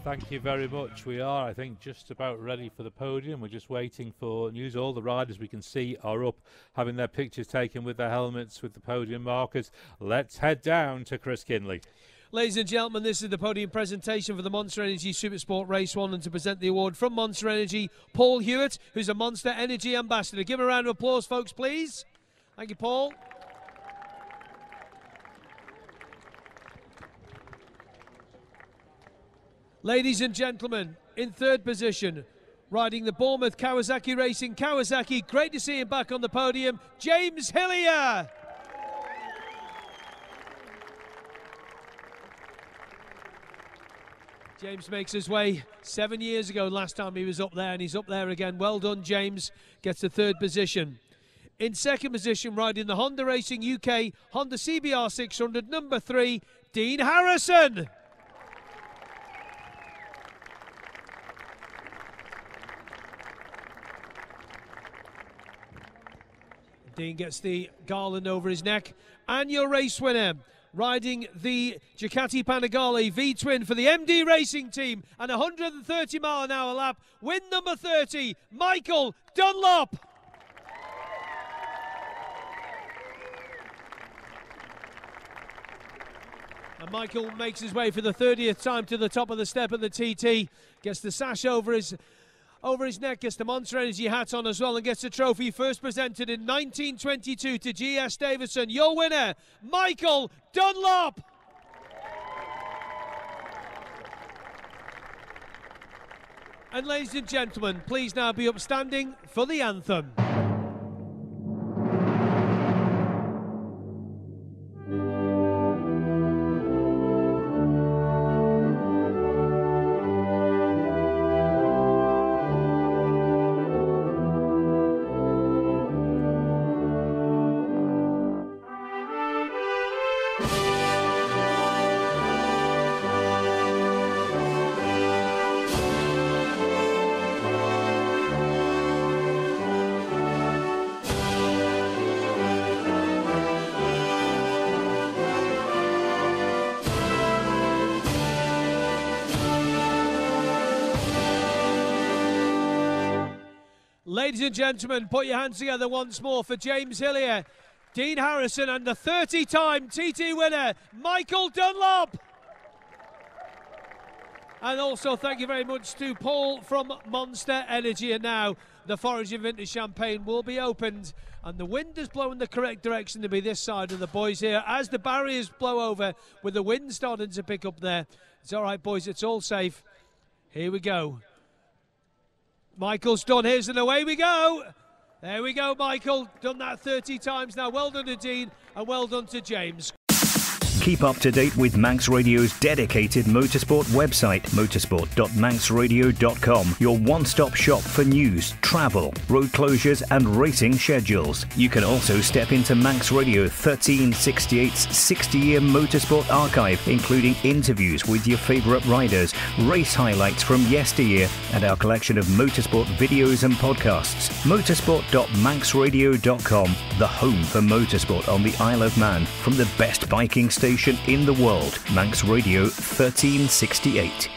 Thank you very much. We are, I think, just about ready for the podium. We're just waiting for news. All the riders we can see are up, having their pictures taken with their helmets, with the podium markers. Let's head down to Chris Kinley. Ladies and gentlemen, this is the podium presentation for the Monster Energy Supersport Race 1, and to present the award from Monster Energy, Paul Hewitt, who's a Monster Energy ambassador. Give him a round of applause, folks, please. Thank you, Paul. Ladies and gentlemen, in third position, riding the Bournemouth Kawasaki Racing Kawasaki. Great to see him back on the podium, James Hillier. James makes his way 7 years ago, last time he was up there, and he's up there again. Well done, James. Gets the 3rd position. In 2nd position, riding the Honda Racing UK Honda CBR 600, number 3, Dean Harrison. Dean gets the garland over his neck. And your race winner, riding the Ducati Panigale V-twin for the MD Racing Team and 130 mile an hour lap, win number 30, Michael Dunlop. And Michael makes his way for the 30th time to the top of the step of the TT, gets the sash over his neck, gets the Monster Energy hat on as well, and gets the trophy first presented in 1922 to G.S. Davison. Your winner, Michael Dunlop. And ladies and gentlemen, please now be upstanding for the anthem. Ladies and gentlemen, put your hands together once more for James Hillier, Dean Harrison, and the 30-time TT winner, Michael Dunlop. And also thank you very much to Paul from Monster Energy. And now the Foraging Vintage Champagne will be opened, and the wind is blowing the correct direction to be this side of the boys here as the barriers blow over with the wind starting to pick up there. It's all right, boys, it's all safe. Here we go. Michael's done his, and away we go. There we go, Michael. Done that 30 times now. Well done to Dean, and well done to James. Keep up to date with Manx Radio's dedicated motorsport website, motorsport.manxradio.com, your one-stop shop for news, travel, road closures and racing schedules. You can also step into Manx Radio 1368's 60-year motorsport archive, including interviews with your favourite riders, race highlights from yesteryear, and our collection of motorsport videos and podcasts. Motorsport.manxradio.com, the home for motorsport on the Isle of Man, from the best biking station in the world, Manx Radio 1368.